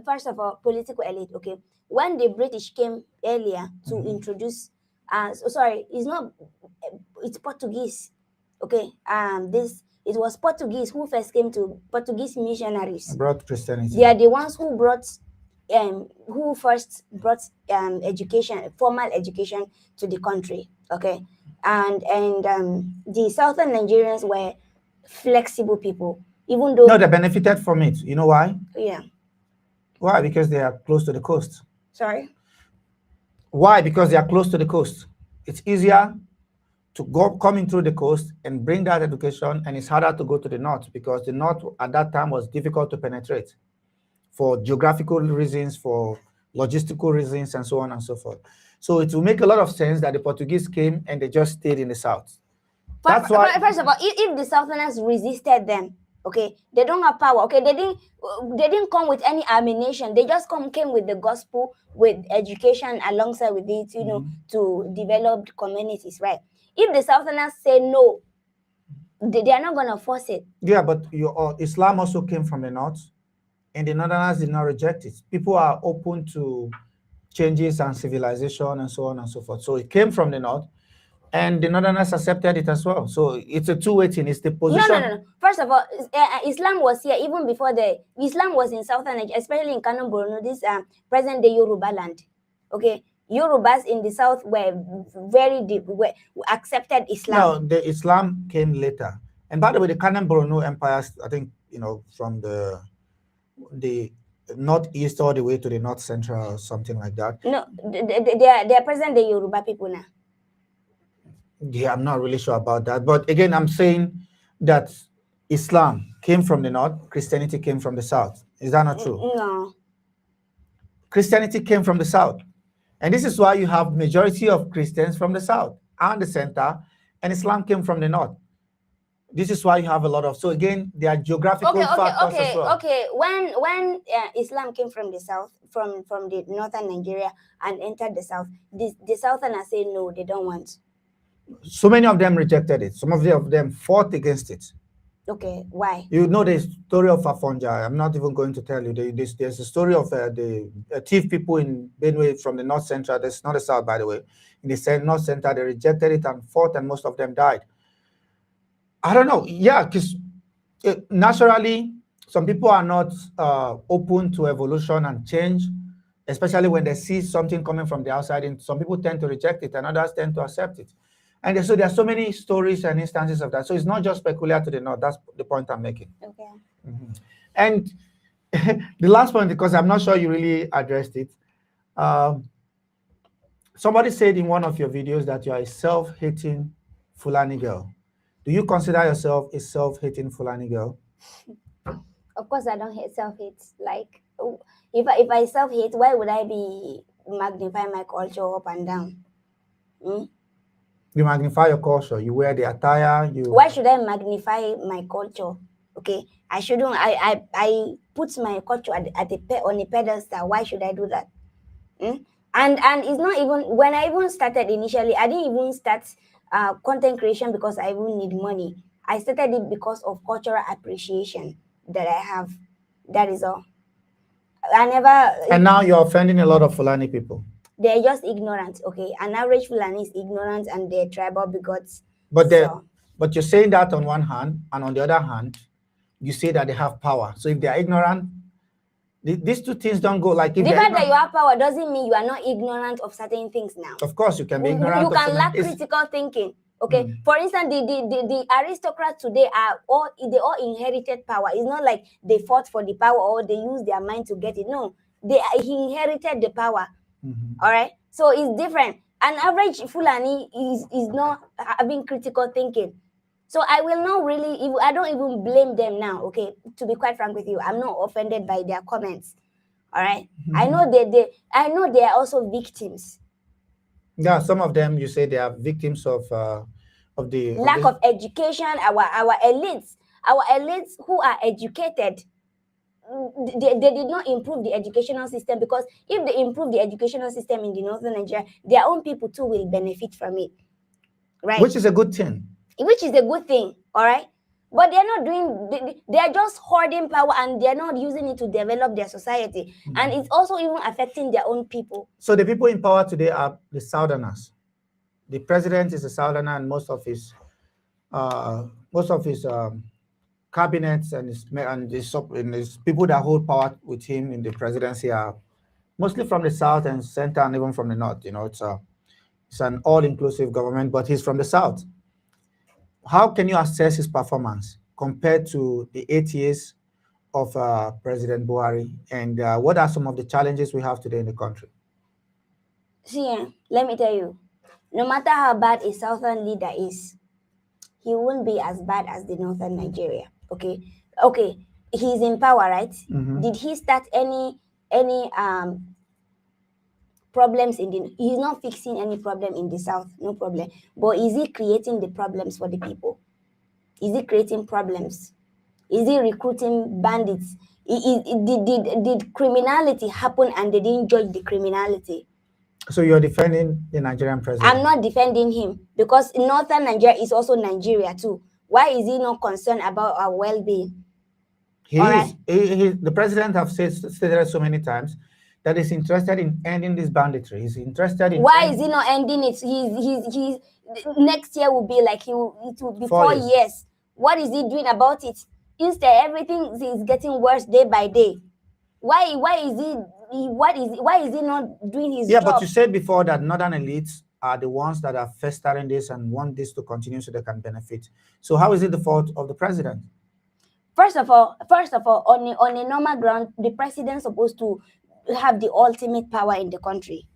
[SPEAKER 2] First of all, political elite. Okay, when the British came earlier to introduce, it's Portuguese. Okay, it was Portuguese who first came to, Portuguese missionaries.
[SPEAKER 1] Brought Christianity.
[SPEAKER 2] They are the ones who brought, who first brought education, formal education to the country. Okay, and the southern Nigerians were flexible people, even though...
[SPEAKER 1] No, they benefited from it. You know why?
[SPEAKER 2] Yeah.
[SPEAKER 1] Why? Because they are close to the coast.
[SPEAKER 2] Sorry?
[SPEAKER 1] Why? Because they are close to the coast. It's easier to go coming through the coast and bring that education, and it's harder to go to the north because the north at that time was difficult to penetrate for geographical reasons, for logistical reasons, and so on and so forth. So it will make a lot of sense that the Portuguese came and they just stayed in the south.
[SPEAKER 2] That's why. First of all, if the Southerners resisted them, Okay, they don't have power. Okay, they didn't come with any ammunition. They just came with the gospel, with education alongside with it, to develop communities, right? If the Southerners say no, they are not gonna force it.
[SPEAKER 1] Yeah, but Islam also came from the north, and the northerners did not reject it. People are open to changes and civilization and so on and so forth. So it came from the north, and the northerners accepted it as well. So it's a two-way thing. It's the position.
[SPEAKER 2] No. First of all, Islam was here even before Islam was in southern Nigeria, especially in Kano, Borno, this present day Yoruba land. Okay, Yorubas in the south were very deep, accepted Islam.
[SPEAKER 1] No, the Islam came later. And by the way, the Kanem Borno empires, I think, from the northeast all the way to the north central or something like that.
[SPEAKER 2] No, they are present day Yoruba people now.
[SPEAKER 1] Yeah, I'm not really sure about that. But again, I'm saying that Islam came from the north, Christianity came from the south. Is that not true?
[SPEAKER 2] No.
[SPEAKER 1] Christianity came from the south. And this is why you have majority of Christians from the south and the center, and Islam came from the north. This is why you have a lot of, so again, there are geographical factors as well.
[SPEAKER 2] Okay. When Islam came from the south, from the northern Nigeria and entered the south, the southerners say no, they don't want.
[SPEAKER 1] So many of them rejected it. Some of them fought against it.
[SPEAKER 2] Okay, why?
[SPEAKER 1] You know the story of Afonja. I'm not even going to tell you. There's a story of the thief people in Benue from the north central. That's not the south, by the way. In the north center, they rejected it and fought, and most of them died. I don't know. Yeah, because naturally, some people are not open to evolution and change, especially when they see something coming from the outside. And some people tend to reject it, and others tend to accept it. And so there are so many stories and instances of that. So it's not just peculiar to the north. That's the point I'm making.
[SPEAKER 2] Okay.
[SPEAKER 1] Mm-hmm. And the last point, because I'm not sure you really addressed it. Somebody said in one of your videos that you are a self-hating Fulani girl. Do you consider yourself a self-hating Fulani girl?
[SPEAKER 2] Of course, I don't hate self-hate. Like, if I self-hate, why would I be magnifying my culture up and down?
[SPEAKER 1] You magnify your culture. You wear the attire.
[SPEAKER 2] Why should I magnify my culture? Okay, I shouldn't. I put my culture on a pedestal. Why should I do that? And it's not even, when I even started initially, I didn't even start content creation because I even need money. I started it because of cultural appreciation that I have. That is all. I never.
[SPEAKER 1] And now you're offending a lot of Fulani people.
[SPEAKER 2] They're just ignorant, okay? An average Fulani is ignorant and they're tribal bigots.
[SPEAKER 1] But you're saying that on one hand, and on the other hand, you say that they have power. So if they're ignorant, these two things don't go like. If
[SPEAKER 2] the fact that you have power doesn't mean you are not ignorant of certain things now.
[SPEAKER 1] Of course, you can be ignorant.
[SPEAKER 2] You can lack critical thinking. Okay, for instance, the aristocrats today they all inherited power. It's not like they fought for the power or they used their mind to get it. No, he inherited the power. All right, so it's different. An average Fulani is not having critical thinking. So I will not really, I don't even blame them now. Okay, to be quite frank with you, I'm not offended by their comments. All right, I know they are also victims.
[SPEAKER 1] Yeah, some of them, you say they are victims of the
[SPEAKER 2] lack of education. Our elites who are educated, they did not improve the educational system, because if they improve the educational system in the northern Nigeria, their own people too will benefit from it, right?
[SPEAKER 1] Which is a good thing.
[SPEAKER 2] All right, but they're not doing. They're just hoarding power and they're not using it to develop their society, and it's also even affecting their own people.
[SPEAKER 1] So the people in power today are the Southerners. The president is a Southerner, and most of his cabinets and his people that hold power with him in the presidency are mostly from the south and center, and even from the north. It's an all-inclusive government, but he's from the south. How can you assess his performance compared to the 8 years of President Buhari, and what are some of the challenges we have today in the country?
[SPEAKER 2] See, let me tell you, no matter how bad a southern leader is, he won't be as bad as the northern Nigeria. Okay, he's in power, right? Did he start any problems he's not fixing any problem in the south? No problem. But is he creating the problems for the people? Is he creating problems? Is he recruiting bandits? Did criminality happen and they didn't judge the criminality?
[SPEAKER 1] So you're defending the Nigerian president?
[SPEAKER 2] I'm not defending him because northern Nigeria is also Nigeria too. Why is he not concerned about our well-being?
[SPEAKER 1] He
[SPEAKER 2] All
[SPEAKER 1] is.
[SPEAKER 2] right.
[SPEAKER 1] The president have stated so many times that he's interested in ending this banditry. He's interested in.
[SPEAKER 2] Why is he not ending it? He's next year will be like it will be 4 years. What is he doing about it? Instead, everything is getting worse day by day. Why is he not doing his job?
[SPEAKER 1] But you said before that northern elites are the ones that are festering this and want this to continue so they can benefit. So how is it the fault of the president?
[SPEAKER 2] First of all, on a normal ground, the president is supposed to have the ultimate power in the country.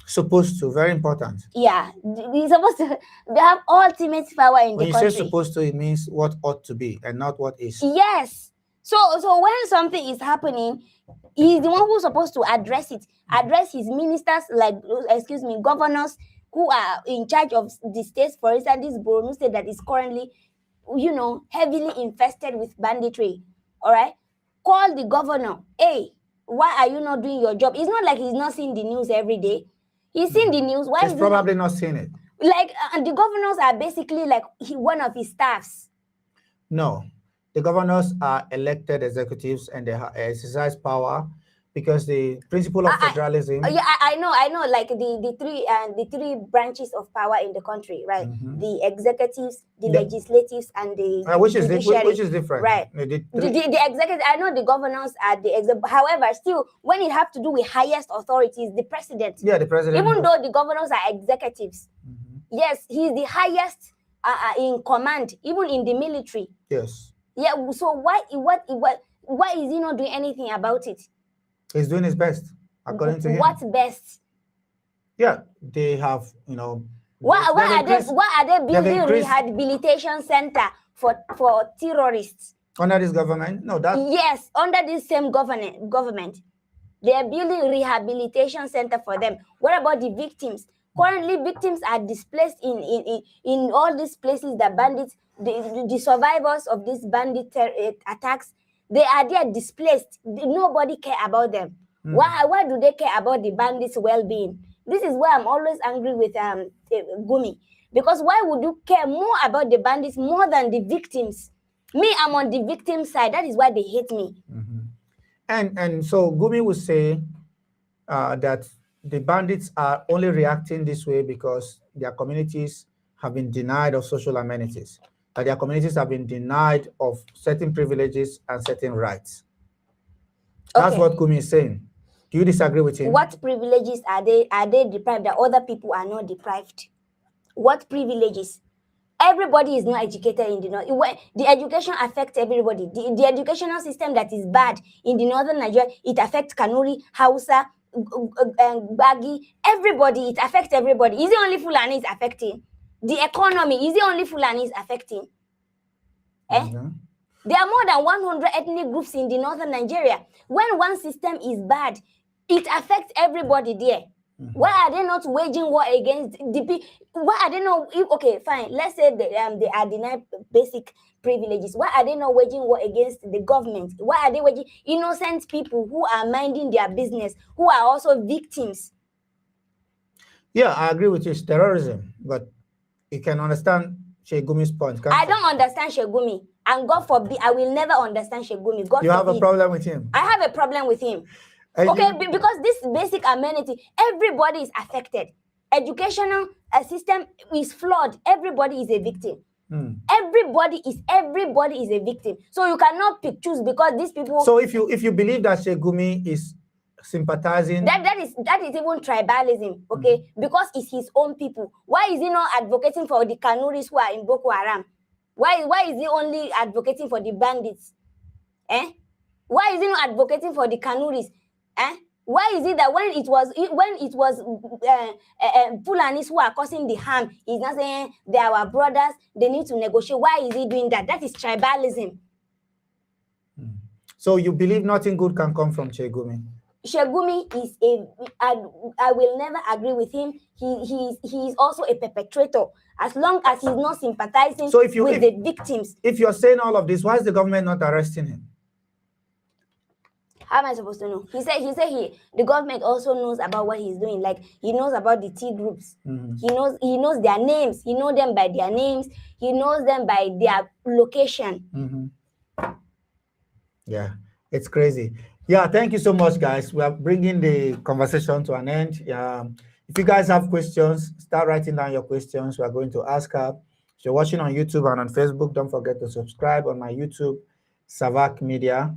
[SPEAKER 1] Supposed to, very important.
[SPEAKER 2] Yeah, he's supposed to have ultimate power in the country.
[SPEAKER 1] When you say supposed to, it means what ought to be and not what is.
[SPEAKER 2] Yes. So when something is happening, he's the one who's supposed to address it. Address his ministers, governors who are in charge of the states. For instance, this Borno state that is currently, heavily infested with banditry. All right, call the governor. Hey, why are you not doing your job? It's not like he's not seeing the news every day. He's seen the news. Why?
[SPEAKER 1] He's probably not seeing it.
[SPEAKER 2] Like, and the governors are basically like one of his staffs.
[SPEAKER 1] No, the governors are elected executives and they exercise power because the principle of federalism.
[SPEAKER 2] I know. Like the three branches of power in the country, right? The executives, the legislatives, and the
[SPEAKER 1] which
[SPEAKER 2] judiciary.
[SPEAKER 1] Which is different,
[SPEAKER 2] right? The executive. I know the governors are the However, still, when it has to do with highest authorities, the president.
[SPEAKER 1] Yeah, the president.
[SPEAKER 2] Even though the governors are executives, yes, he's the highest in command, even in the military.
[SPEAKER 1] Yes.
[SPEAKER 2] Yeah. So why is he not doing anything about it?
[SPEAKER 1] He's doing his best, according to him.
[SPEAKER 2] What's best?
[SPEAKER 1] Yeah, they have,
[SPEAKER 2] Why are they building rehabilitation center for terrorists?
[SPEAKER 1] Under this government? No, that.
[SPEAKER 2] Yes, under this same government. They are building rehabilitation center for them. What about the victims? Currently, victims are displaced in all these places that bandits, the survivors of these bandit attacks, they are there displaced. Nobody care about them. Why do they care about the bandits' well-being? This is why I'm always angry with Gumi. Because why would you care more about the bandits more than the victims? Me, I'm on the victim side. That is why they hate me.
[SPEAKER 1] And so Gumi would say that the bandits are only reacting this way because their communities have been denied of social amenities. That their communities have been denied of certain privileges and certain rights. That's what Gumi is saying. Do you disagree with him?
[SPEAKER 2] What privileges are they deprived that other people are not deprived? What privileges? Everybody is not educated in the north. The education affects everybody. The educational system that is bad in the northern Nigeria, it affects Kanuri, Hausa, Bagi, everybody. It affects everybody. Is it only Fulani is affecting? The economy, is it only Fulani is affecting? There are more than 100 ethnic groups in the northern Nigeria. When one system is bad, it affects everybody there. Why are they not waging war against the people? Why are they not? Okay, fine. Let's say they are denied basic privileges. Why are they not waging war against the government? Why are they waging innocent people who are minding their business, who are also victims?
[SPEAKER 1] Yeah, I agree with you. It's terrorism, but you can understand Shegumi's point.
[SPEAKER 2] I don't understand Shegumi, and God forbid, I will never understand Shegumi. God
[SPEAKER 1] you
[SPEAKER 2] forbid.
[SPEAKER 1] Have a problem with him?
[SPEAKER 2] I have a problem with him. Because this basic amenity, everybody is affected. Educational system is flawed. Everybody is a victim. Everybody is a victim. So you cannot choose because these people.
[SPEAKER 1] So if you believe that Shegumi is sympathizing,
[SPEAKER 2] that is even tribalism, okay? Because it's his own people. Why is he not advocating for the Kanuris who are in Boko Haram? Why is he only advocating for the bandits? Why is he not advocating for the Kanuris? Why is it that when it was Fulanis who are causing the harm, he's not saying they are our brothers, they need to negotiate? Why is he doing that? That is tribalism.
[SPEAKER 1] So you believe nothing good can come from Shegumi?
[SPEAKER 2] Shegumi is I will never agree with him. He is also a perpetrator as long as he's not sympathizing
[SPEAKER 1] So
[SPEAKER 2] with the victims.
[SPEAKER 1] if you're saying all of this, why is the government not arresting him?
[SPEAKER 2] How am I supposed to know? He said the government also knows about what he's doing. Like he knows about the T groups. He knows their names. He knows them by their names. He knows them by their location.
[SPEAKER 1] Yeah, it's crazy. Yeah, thank you so much, guys. We are bringing the conversation to an end. If you guys have questions, start writing down your questions. We are going to ask her. If you're watching on YouTube and on Facebook, don't forget to subscribe on my YouTube, Savak Media,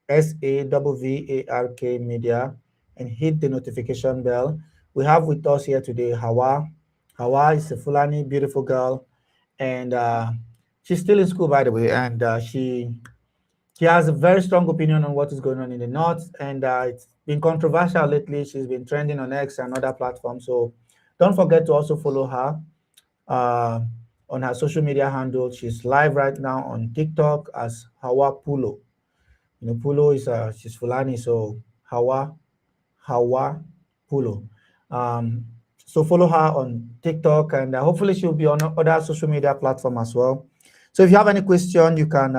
[SPEAKER 1] SAVVARK Media, and hit the notification bell. We have with us here today Hauwa. Hauwa is a Fulani beautiful girl, and she's still in school, by the way, and she has a very strong opinion on what is going on in the north, and it's been controversial lately. She's been trending on X and other platforms. So don't forget to also follow her uh, on her social media handle. She's live right now on TikTok as Hauwa Pulo. You know, Pulo is she's Fulani, so Hauwa Pulo. So follow her on TikTok, and hopefully she'll be on other social media platform as well. So if you have any question, you can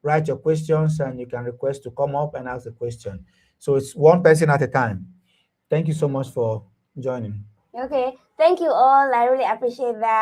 [SPEAKER 1] write your questions and you can request to come up and ask a question. So it's one person at a time. Thank you so much for joining.
[SPEAKER 2] Okay, thank you all. I really appreciate that.